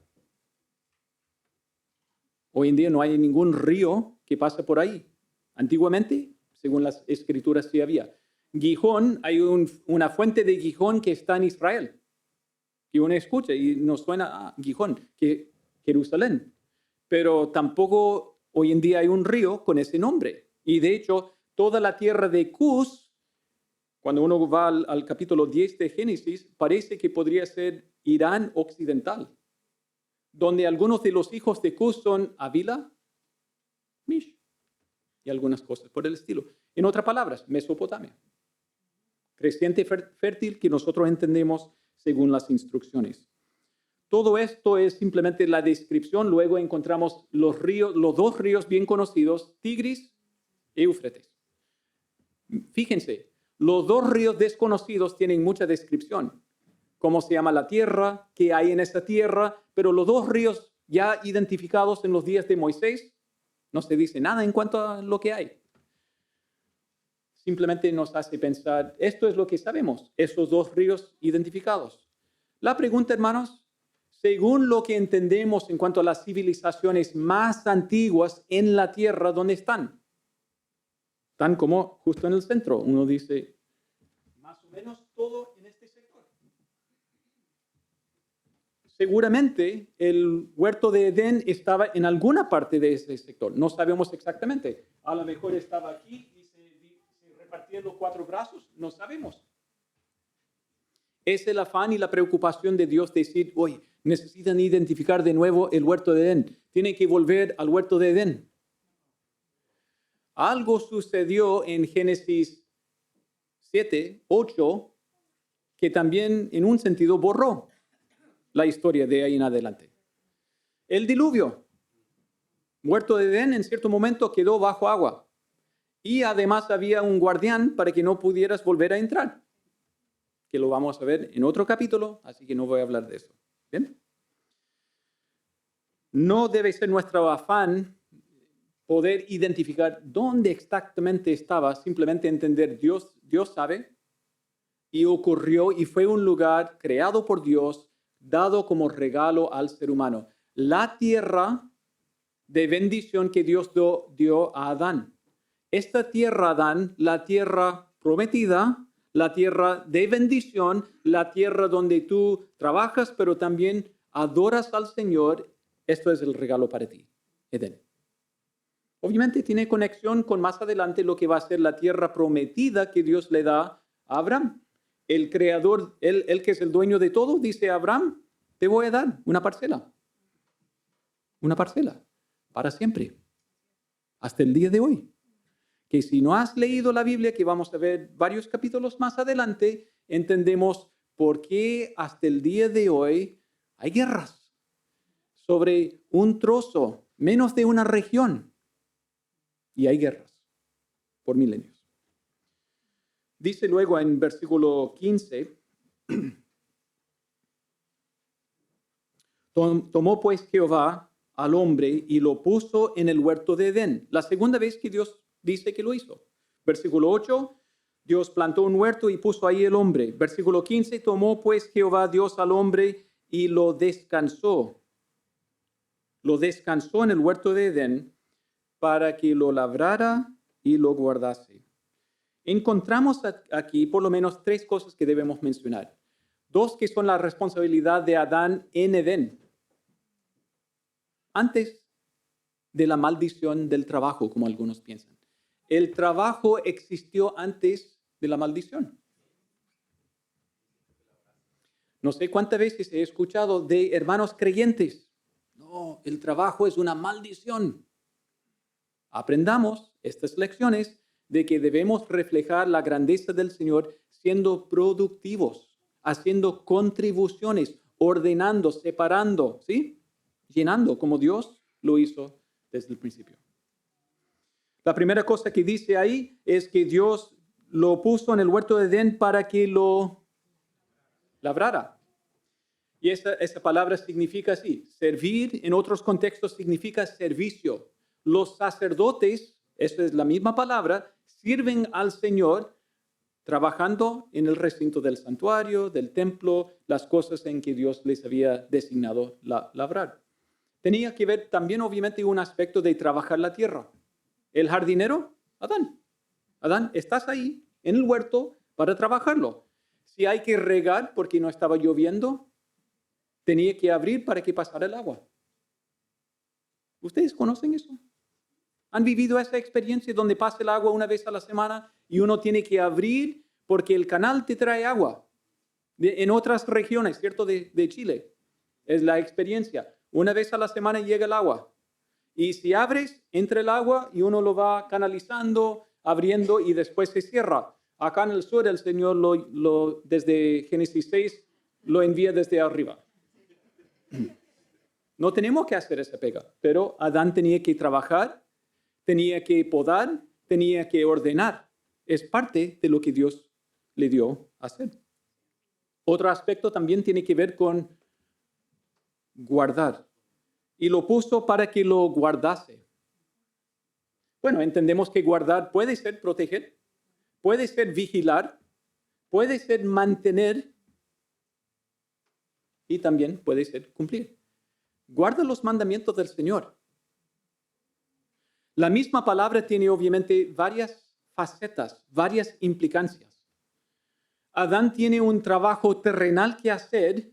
Hoy en día no hay ningún río que pase por ahí. Antiguamente, según las escrituras, sí había. Gijón, hay una fuente de Gijón que está en Israel. Que uno escucha y nos suena a Gijón, que Jerusalén. Pero tampoco hoy en día hay un río con ese nombre. Y de hecho, toda la tierra de Cus, cuando uno va al capítulo 10 de Génesis, parece que podría ser Irán occidental, donde algunos de los hijos de Cus son Havila, Mish y algunas cosas por el estilo. En otras palabras, Mesopotamia. Creciente fértil que nosotros entendemos según las instrucciones. Todo esto es simplemente la descripción. Luego encontramos los 2 ríos bien conocidos, Tigris y Éufrates. Fíjense, los 2 ríos desconocidos tienen mucha descripción. Cómo se llama la tierra, qué hay en esa tierra, pero los 2 ríos ya identificados en los días de Moisés, no se dice nada en cuanto a lo que hay. Simplemente nos hace pensar, esto es lo que sabemos, esos 2 ríos identificados. La pregunta, hermanos, según lo que entendemos en cuanto a las civilizaciones más antiguas en la tierra, ¿dónde están? Están como justo en el centro. Uno dice, más o menos todo en este sector. Seguramente el huerto de Edén estaba en alguna parte de ese sector. No sabemos exactamente. A lo mejor estaba aquí y se repartían los 4 brazos. No sabemos. Es el afán y la preocupación de Dios decir, oye, necesitan identificar de nuevo el huerto de Edén. Tienen que volver al huerto de Edén. Algo sucedió en Génesis 7, 8, que también en un sentido borró la historia de ahí en adelante. El diluvio. Huerto de Edén en cierto momento quedó bajo agua. Y además había un guardián para que no pudieras volver a entrar. Que lo vamos a ver en otro capítulo, así que no voy a hablar de eso. ¿Bien? No debe ser nuestro afán poder identificar dónde exactamente estaba, simplemente entender Dios sabe, y ocurrió y fue un lugar creado por Dios, dado como regalo al ser humano. La tierra de bendición que Dios dio a Adán. Esta tierra, Adán, la tierra prometida, la tierra de bendición, la tierra donde tú trabajas, pero también adoras al Señor, esto es el regalo para ti, Edén. Obviamente tiene conexión con más adelante lo que va a ser la tierra prometida que Dios le da a Abraham. El creador, él que es el dueño de todo, dice a Abraham, te voy a dar una parcela para siempre, hasta el día de hoy. Que si no has leído la Biblia, que vamos a ver varios capítulos más adelante, entendemos por qué hasta el día de hoy hay guerras sobre un trozo, menos de una región, y hay guerras por milenios. Dice luego en versículo 15, tomó pues Jehová al hombre y lo puso en el huerto de Edén. La segunda vez que Dios dice que lo hizo. Versículo 8, Dios plantó un huerto y puso ahí el hombre. Versículo 15, tomó pues Jehová Dios al hombre y lo descansó. Lo descansó en el huerto de Edén para que lo labrara y lo guardase. Encontramos aquí por lo menos tres cosas que debemos mencionar. Dos que son la responsabilidad de Adán en Edén. Antes de la maldición del trabajo, como algunos piensan. El trabajo existió antes de la maldición. No sé cuántas veces he escuchado de hermanos creyentes. No, el trabajo es una maldición. Aprendamos estas lecciones de que debemos reflejar la grandeza del Señor siendo productivos, haciendo contribuciones, ordenando, separando, ¿sí? Llenando como Dios lo hizo desde el principio. La primera cosa que dice ahí es que Dios lo puso en el huerto de Edén para que lo labrara. Y esa palabra significa así, servir en otros contextos significa servicio. Los sacerdotes, esa es la misma palabra, sirven al Señor trabajando en el recinto del santuario, del templo, las cosas en que Dios les había designado labrar. Tenía que ver también obviamente un aspecto de trabajar la tierra. El jardinero, Adán. Adán, estás ahí en el huerto para trabajarlo. Si hay que regar porque no estaba lloviendo, tenía que abrir para que pasara el agua. ¿Ustedes conocen eso? ¿Han vivido esa experiencia donde pasa el agua una vez a la semana y uno tiene que abrir porque el canal te trae agua? En otras regiones, ¿cierto? De Chile. Es la experiencia. Una vez a la semana llega el agua. Y si abres, entra el agua y uno lo va canalizando, abriendo y después se cierra. Acá en el sur el Señor desde Génesis 6 lo envía desde arriba. No tenemos que hacer esa pega, pero Adán tenía que trabajar, tenía que podar, tenía que ordenar. Es parte de lo que Dios le dio a hacer. Otro aspecto también tiene que ver con guardar. Y lo puso para que lo guardase. Bueno, entendemos que guardar puede ser proteger, puede ser vigilar, puede ser mantener y también puede ser cumplir. Guarda los mandamientos del Señor. La misma palabra tiene obviamente varias facetas, varias implicancias. Adán tiene un trabajo terrenal que hacer,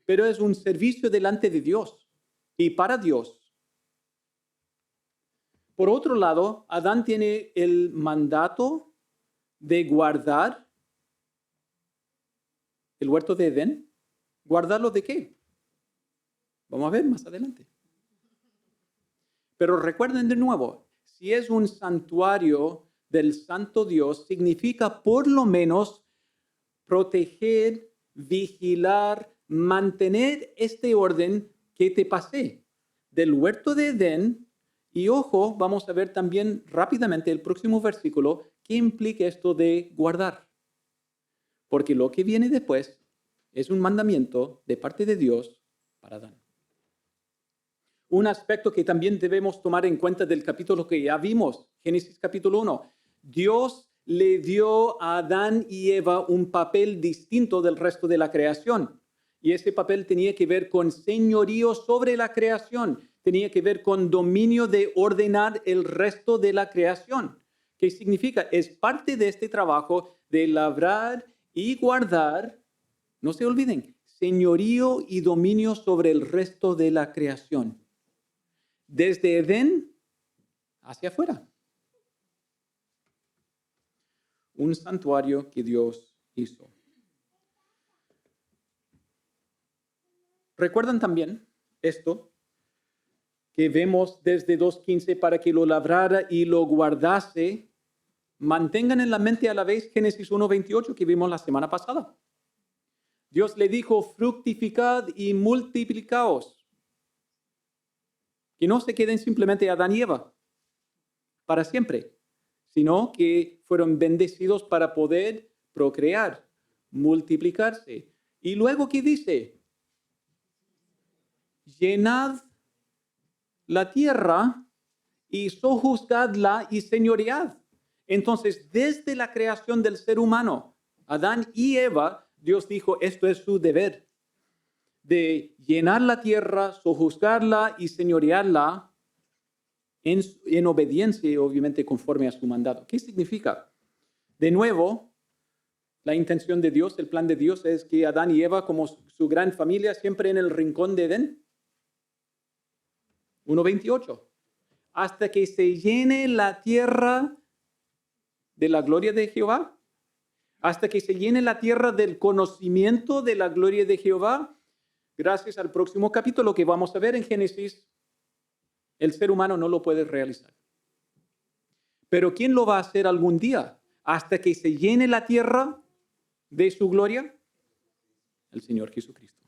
pero es un servicio delante de Dios y para Dios. Por otro lado, Adán tiene el mandato de guardar el huerto de Edén. ¿Guardarlo de qué? Vamos a ver más adelante. Pero recuerden de nuevo, si es un santuario del Santo Dios, significa por lo menos proteger, vigilar, mantener este orden que te pasé del huerto de Edén. Y ojo, vamos a ver también rápidamente el próximo versículo, qué implica esto de guardar. Porque lo que viene después es un mandamiento de parte de Dios para Adán. un aspecto que también debemos tomar en cuenta del capítulo que ya vimos, Génesis capítulo 1. Dios le dio a Adán y Eva un papel distinto del resto de la creación. Y ese papel tenía que ver con señorío sobre la creación, tenía que ver con dominio de ordenar el resto de la creación. ¿Qué significa? Es parte de este trabajo de labrar y guardar, no se olviden, señorío y dominio sobre el resto de la creación. Desde Edén hacia afuera. Un santuario que Dios hizo. ¿Recuerdan también esto que vemos desde 2:15 para que lo labrara y lo guardase? Mantengan en la mente a la vez Génesis 1:28 que vimos la semana pasada. Dios le dijo, fructificad y multiplicaos. Que no se queden simplemente Adán y Eva para siempre, sino que fueron bendecidos para poder procrear, multiplicarse. Y luego, ¿qué dice? Llenad la tierra y sojuzgadla y señoread. Entonces, desde la creación del ser humano, Adán y Eva, Dios dijo, esto es su deber, de llenar la tierra, sojuzgarla y señorearla en obediencia, obviamente, conforme a su mandato. ¿Qué significa? De nuevo, la intención de Dios, el plan de Dios es que Adán y Eva, como su gran familia, siempre en el rincón de Edén. 1:28. Hasta que se llene la tierra de la gloria de Jehová, hasta que se llene la tierra del conocimiento de la gloria de Jehová, gracias al próximo capítulo que vamos a ver en Génesis, el ser humano no lo puede realizar. Pero ¿quién lo va a hacer algún día? Hasta que se llene la tierra de su gloria, el Señor Jesucristo.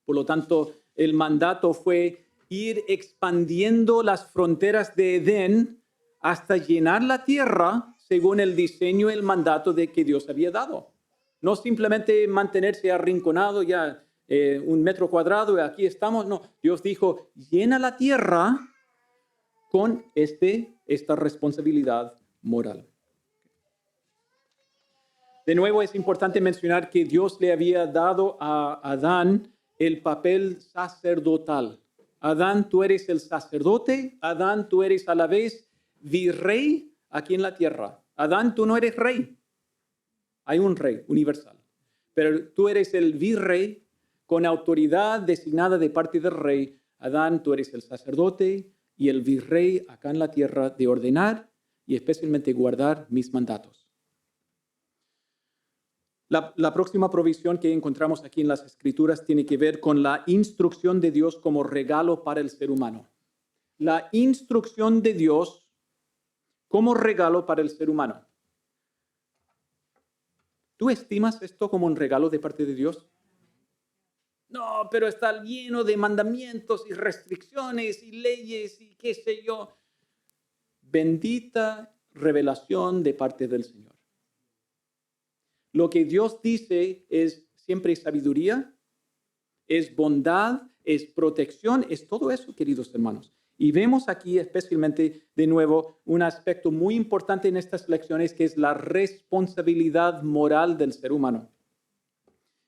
Por lo tanto, el mandato fue ir expandiendo las fronteras de Edén hasta llenar la tierra según el diseño y el mandato de que Dios había dado. No simplemente mantenerse arrinconado ya 1 metro cuadrado y aquí estamos. No, Dios dijo, llena la tierra con esta responsabilidad moral. De nuevo, es importante mencionar que Dios le había dado a Adán el papel sacerdotal. Adán, tú eres el sacerdote. Adán, tú eres a la vez virrey aquí en la tierra. Adán, tú no eres rey. Hay un rey universal. Pero tú eres el virrey con autoridad designada de parte del rey. Adán, tú eres el sacerdote y el virrey acá en la tierra de ordenar y especialmente guardar mis mandatos. La próxima provisión que encontramos aquí en las Escrituras tiene que ver con la instrucción de Dios como regalo para el ser humano. La instrucción de Dios como regalo para el ser humano. ¿Tú estimas esto como un regalo de parte de Dios? No, pero está lleno de mandamientos y restricciones y leyes y qué sé yo. Bendita revelación de parte del Señor. Lo que Dios dice es siempre sabiduría, es bondad, es protección, es todo eso, queridos hermanos. Y vemos aquí especialmente, de nuevo, un aspecto muy importante en estas lecciones que es la responsabilidad moral del ser humano.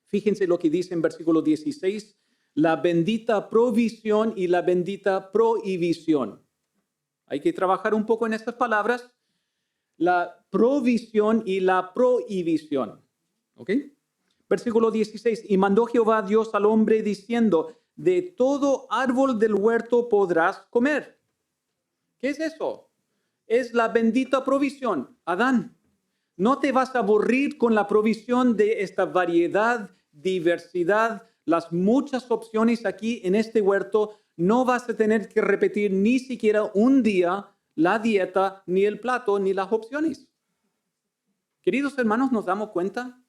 Fíjense lo que dice en versículo 16, la bendita provisión y la bendita prohibición. Hay que trabajar un poco en estas palabras. La provisión y la prohibición. ¿Ok? Versículo 16. Y mandó Jehová Dios al hombre diciendo, de todo árbol del huerto podrás comer. ¿Qué es eso? Es la bendita provisión. Adán, no te vas a aburrir con la provisión de esta variedad, diversidad, las muchas opciones aquí en este huerto. No vas a tener que repetir ni siquiera un día la dieta, ni el plato, ni las opciones. Queridos hermanos, ¿nos damos cuenta?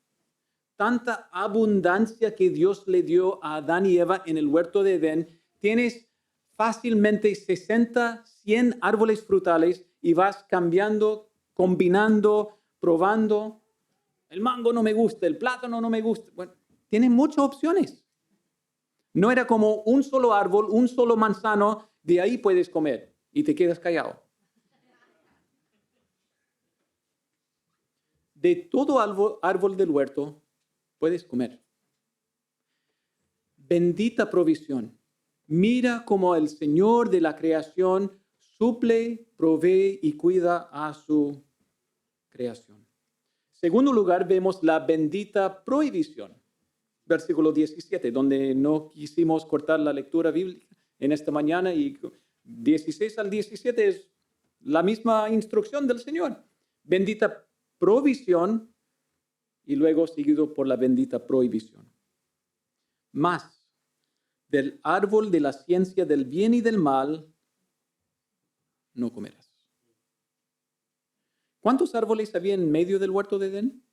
Tanta abundancia que Dios le dio a Adán y Eva en el huerto de Edén. Tienes fácilmente 60, 100 árboles frutales y vas cambiando, combinando, probando. El mango no me gusta, el plátano no me gusta. Bueno, tienes muchas opciones. No era como un solo árbol, un solo manzano, de ahí puedes comer y te quedas callado. De todo árbol del huerto puedes comer. Bendita provisión. Mira cómo el Señor de la creación suple, provee y cuida a su creación. Segundo lugar, vemos la bendita prohibición. Versículo 17, donde no quisimos cortar la lectura bíblica en esta mañana, y 16 al 17 es la misma instrucción del Señor. Bendita provisión y luego seguido por la bendita prohibición. Más del árbol de la ciencia del bien y del mal no comerás. ¿Cuántos árboles había en medio del huerto de Edén?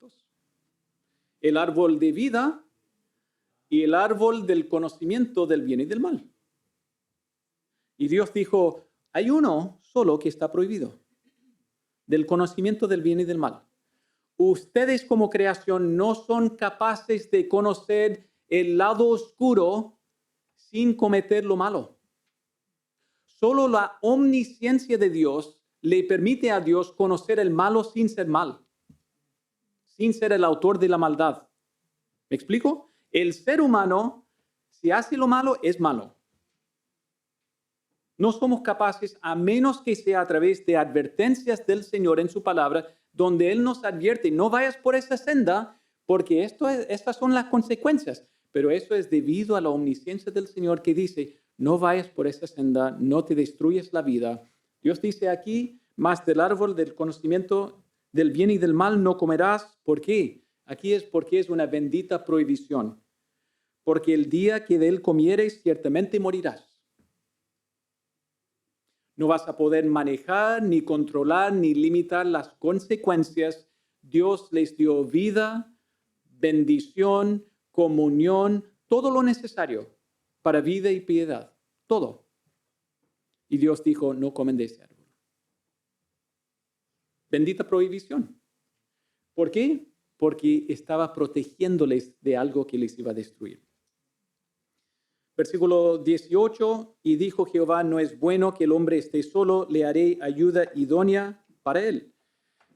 2. El árbol de vida y el árbol del conocimiento del bien y del mal. Y Dios dijo, hay uno solo que está prohibido, del conocimiento del bien y del mal. Ustedes como creación no son capaces de conocer el lado oscuro sin cometer lo malo. Solo la omnisciencia de Dios le permite a Dios conocer el malo sin ser mal, sin ser el autor de la maldad. ¿Me explico? El ser humano, si hace lo malo, es malo. No somos capaces, a menos que sea a través de advertencias del Señor en su palabra, donde Él nos advierte, no vayas por esa senda, porque estas son las consecuencias. Pero eso es debido a la omnisciencia del Señor, que dice, no vayas por esa senda, no te destruyes la vida. Dios dice aquí, más del árbol del conocimiento del bien y del mal no comerás. ¿Por qué? Aquí es porque es una bendita prohibición. Porque el día que de él comieres, ciertamente morirás. No vas a poder manejar, ni controlar, ni limitar las consecuencias. Dios les dio vida, bendición, comunión, todo lo necesario para vida y piedad. Todo. Y Dios dijo, no comen de ese árbol. Bendita prohibición. ¿Por qué? Porque estaba protegiéndoles de algo que les iba a destruir. Versículo 18, y dijo Jehová, no es bueno que el hombre esté solo, le haré ayuda idónea para él.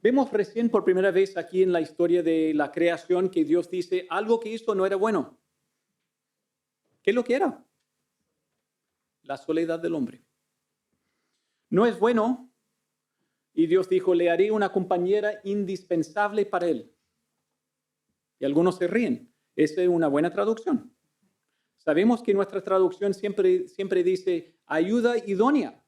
Vemos recién por primera vez aquí en la historia de la creación que Dios dice, algo que hizo no era bueno. ¿Qué es lo que era? La soledad del hombre. No es bueno, y Dios dijo, le haré una compañera indispensable para él. Y algunos se ríen. Esa es una buena traducción. Sabemos que nuestra traducción siempre dice ayuda idónea,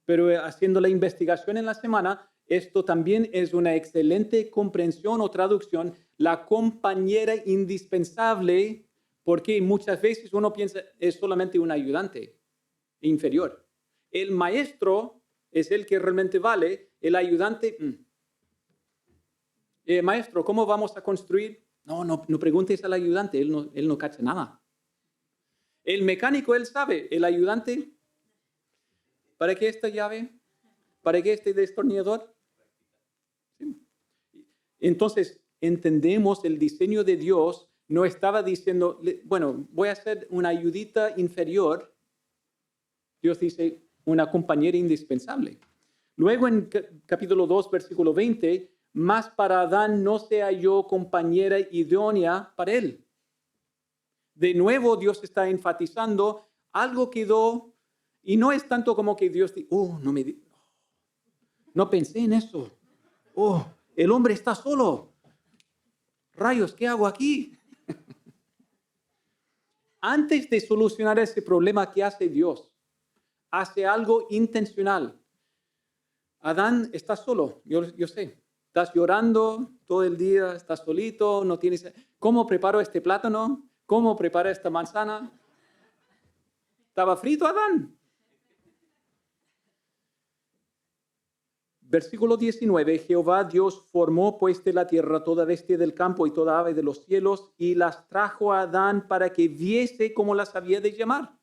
pero haciendo la investigación en la semana, esto también es una excelente comprensión o traducción, la compañera indispensable, porque muchas veces uno piensa es solamente un ayudante inferior. El maestro es el que realmente vale, el ayudante, maestro, ¿cómo vamos a construir? No preguntes al ayudante, él no cacha nada. El mecánico, él sabe. El ayudante, ¿para qué esta llave? ¿Para qué este destornillador? Sí. Entonces, entendemos el diseño de Dios. No estaba diciendo, bueno, voy a hacer una ayudita inferior. Dios dice, una compañera indispensable. Luego en capítulo 2, versículo 20, mas para Adán no se halló compañera idónea para él. De nuevo, Dios está enfatizando, algo quedó, y no es tanto como que Dios dice, no pensé en eso. El hombre está solo. Rayos, ¿qué hago aquí? Antes de solucionar ese problema, ¿qué hace Dios? Hace algo intencional. Adán está solo, yo sé. Estás llorando todo el día, estás solito, no tienes... ¿Cómo preparo este plátano? ¿Cómo prepara esta manzana? ¿Estaba frito Adán? Versículo 19, Jehová Dios formó pues de la tierra toda bestia del campo y toda ave de los cielos y las trajo a Adán para que viese cómo las había de llamar.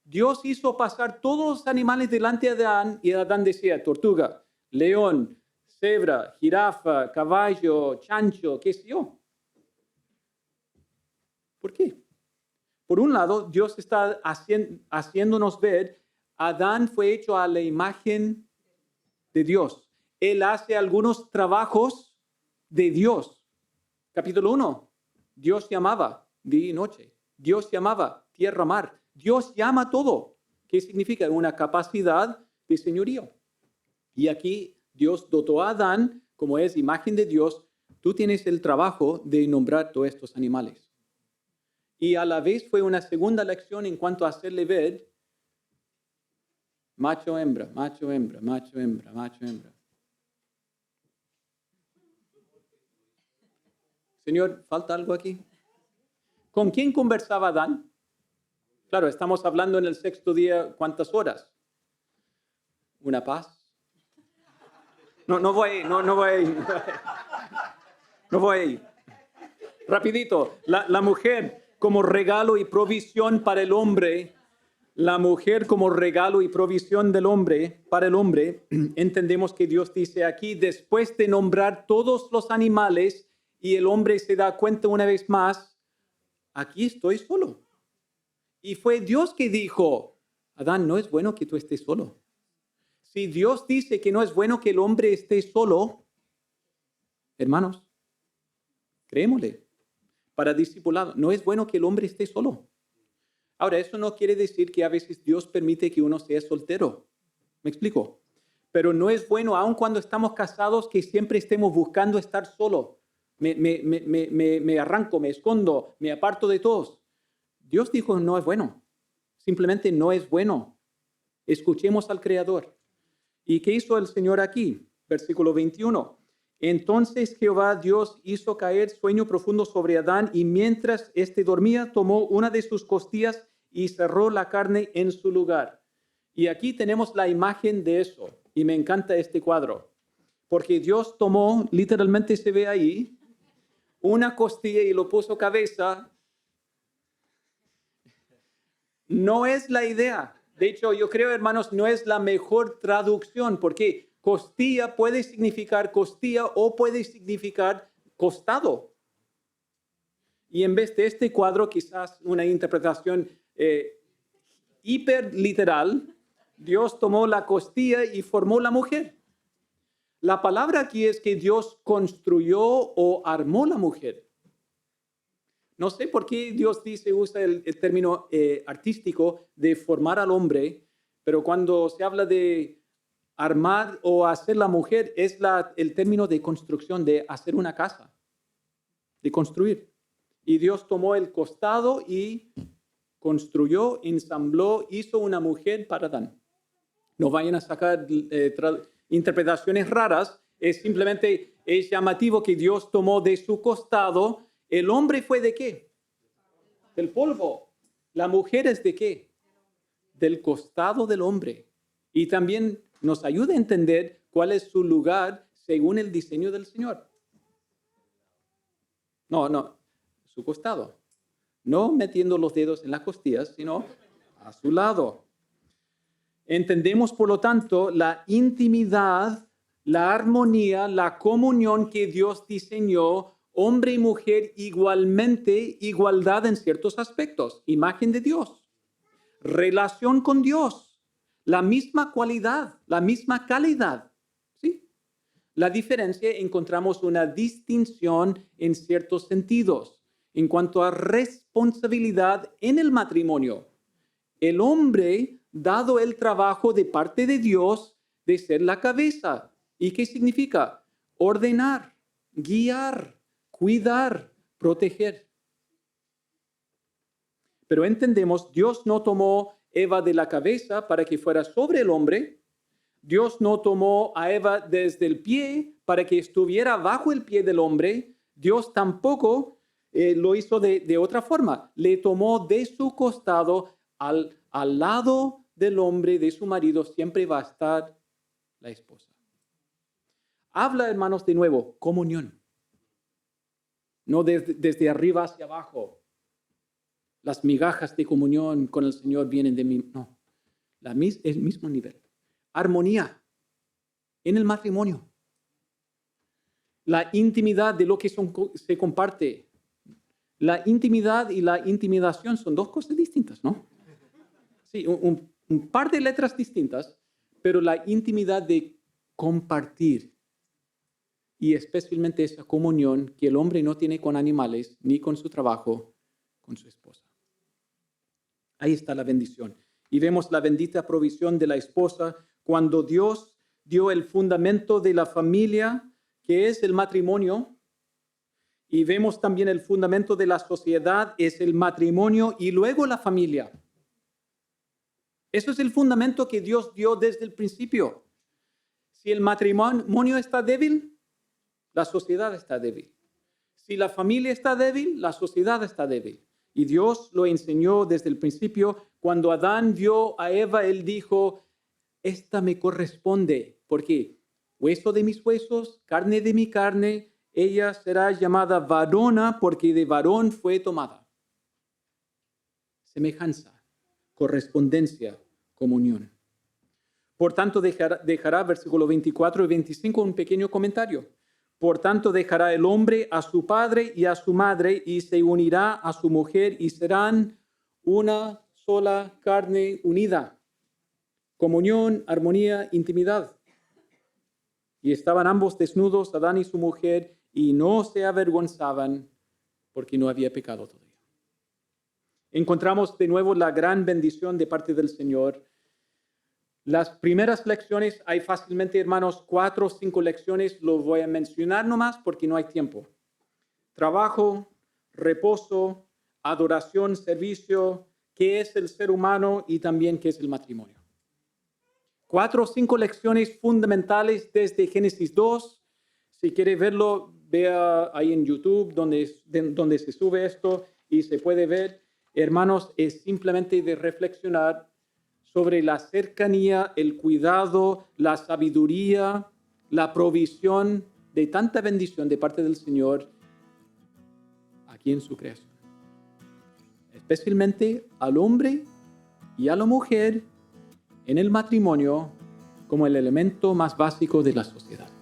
Dios hizo pasar todos los animales delante de Adán y Adán decía, tortuga, león, cebra, jirafa, caballo, chancho, qué sé yo. ¿Por qué? Por un lado, Dios está haciéndonos ver, Adán fue hecho a la imagen de Dios. Él hace algunos trabajos de Dios. Capítulo 1, Dios llamaba día y noche. Dios llamaba tierra, mar. Dios llama todo. ¿Qué significa? Una capacidad de señorío. Y aquí Dios dotó a Adán, como es imagen de Dios, tú tienes el trabajo de nombrar todos estos animales. Y a la vez fue una segunda lección en cuanto a hacerle ver macho, hembra, macho, hembra, macho, hembra, macho, hembra. Señor, ¿falta algo aquí? ¿Con quién conversaba Adán? Claro, estamos hablando en el sexto día, ¿cuántas horas? ¿Una paz? No voy ahí. Rapidito, la mujer como regalo y provisión para el hombre, la mujer como regalo y provisión del hombre, para el hombre, entendemos que Dios dice aquí, después de nombrar todos los animales, y el hombre se da cuenta una vez más, aquí estoy solo. Y fue Dios que dijo, Adán, no es bueno que tú estés solo. Si Dios dice que no es bueno que el hombre esté solo, hermanos, creémosle. Para discipulado, no es bueno que el hombre esté solo. Ahora, eso no quiere decir que a veces Dios permite que uno sea soltero. ¿Me explico? Pero no es bueno, aun cuando estamos casados, que siempre estemos buscando estar solo. Me arranco, me escondo, me aparto de todos. Dios dijo, no es bueno. Simplemente no es bueno. Escuchemos al Creador. ¿Y qué hizo el Señor aquí? Versículo 21. Entonces Jehová Dios hizo caer sueño profundo sobre Adán, y mientras éste dormía, tomó una de sus costillas y cerró la carne en su lugar. Y aquí tenemos la imagen de eso. Y me encanta este cuadro. Porque Dios tomó, literalmente se ve ahí, una costilla y lo puso cabeza. No es la idea. De hecho, yo creo, hermanos, no es la mejor traducción, porque costilla puede significar costilla o puede significar costado. Y en vez de este cuadro, quizás una interpretación hiper literal, Dios tomó la costilla y formó la mujer. La palabra aquí es que Dios construyó o armó la mujer. No sé por qué Dios usa el término artístico de formar al hombre, pero cuando se habla de armar o hacer la mujer, es el término de construcción, de hacer una casa, de construir. Y Dios tomó el costado y construyó, ensambló, hizo una mujer para Adán. No vayan a sacar interpretaciones raras, es simplemente es llamativo que Dios tomó de su costado. ¿El hombre fue de qué? Del polvo. ¿La mujer es de qué? Del costado del hombre. Y también nos ayuda a entender cuál es su lugar según el diseño del Señor. No, su costado. No metiendo los dedos en las costillas, sino a su lado. Entendemos, por lo tanto, la intimidad, la armonía, la comunión que Dios diseñó, hombre y mujer igualmente, igualdad en ciertos aspectos, imagen de Dios, relación con Dios, la misma cualidad, la misma calidad, ¿sí? La diferencia, encontramos una distinción en ciertos sentidos en cuanto a responsabilidad en el matrimonio. El hombre, dado el trabajo de parte de Dios de ser la cabeza. ¿Y qué significa? Ordenar, guiar, cuidar, proteger. Pero entendemos, Dios no tomó Eva de la cabeza para que fuera sobre el hombre. Dios no tomó a Eva desde el pie para que estuviera bajo el pie del hombre. Dios tampoco lo hizo de otra forma. Le tomó de su costado al lado del hombre, de su marido, siempre va a estar la esposa. Habla, hermanos, de nuevo, comunión. No desde arriba hacia abajo. Las migajas de comunión con el Señor vienen de mí. No, el mismo nivel. Armonía en el matrimonio. La intimidad de lo que se comparte. La intimidad y la intimidación son dos cosas distintas, ¿no? Sí, un par de letras distintas, pero la intimidad de compartir y especialmente esa comunión que el hombre no tiene con animales ni con su trabajo, con su esposa. Ahí está la bendición. Y vemos la bendita provisión de la esposa cuando Dios dio el fundamento de la familia, que es el matrimonio. Y vemos también el fundamento de la sociedad, es el matrimonio y luego la familia. Eso es el fundamento que Dios dio desde el principio. Si el matrimonio está débil, la sociedad está débil. Si la familia está débil, la sociedad está débil. Y Dios lo enseñó desde el principio. Cuando Adán vio a Eva, él dijo, esta me corresponde, porque hueso de mis huesos, carne de mi carne, ella será llamada varona porque de varón fue tomada. Semejanza, correspondencia, comunión. Por tanto, dejará, versículo 24 y 25, un pequeño comentario. Por tanto, dejará el hombre a su padre y a su madre y se unirá a su mujer y serán una sola carne unida. Comunión, armonía, intimidad. Y estaban ambos desnudos, Adán y su mujer, y no se avergonzaban porque no había pecado todavía. Encontramos de nuevo la gran bendición de parte del Señor. Las primeras lecciones, hay fácilmente, hermanos, 4 o 5 lecciones, lo voy a mencionar nomás porque no hay tiempo. Trabajo, reposo, adoración, servicio, qué es el ser humano y también qué es el matrimonio. 4 o 5 lecciones fundamentales desde Génesis 2. Si quiere verlo, vea ahí en YouTube donde se sube esto y se puede ver. Hermanos, es simplemente de reflexionar sobre la cercanía, el cuidado, la sabiduría, la provisión de tanta bendición de parte del Señor aquí en su creación. Especialmente al hombre y a la mujer en el matrimonio como el elemento más básico de la sociedad.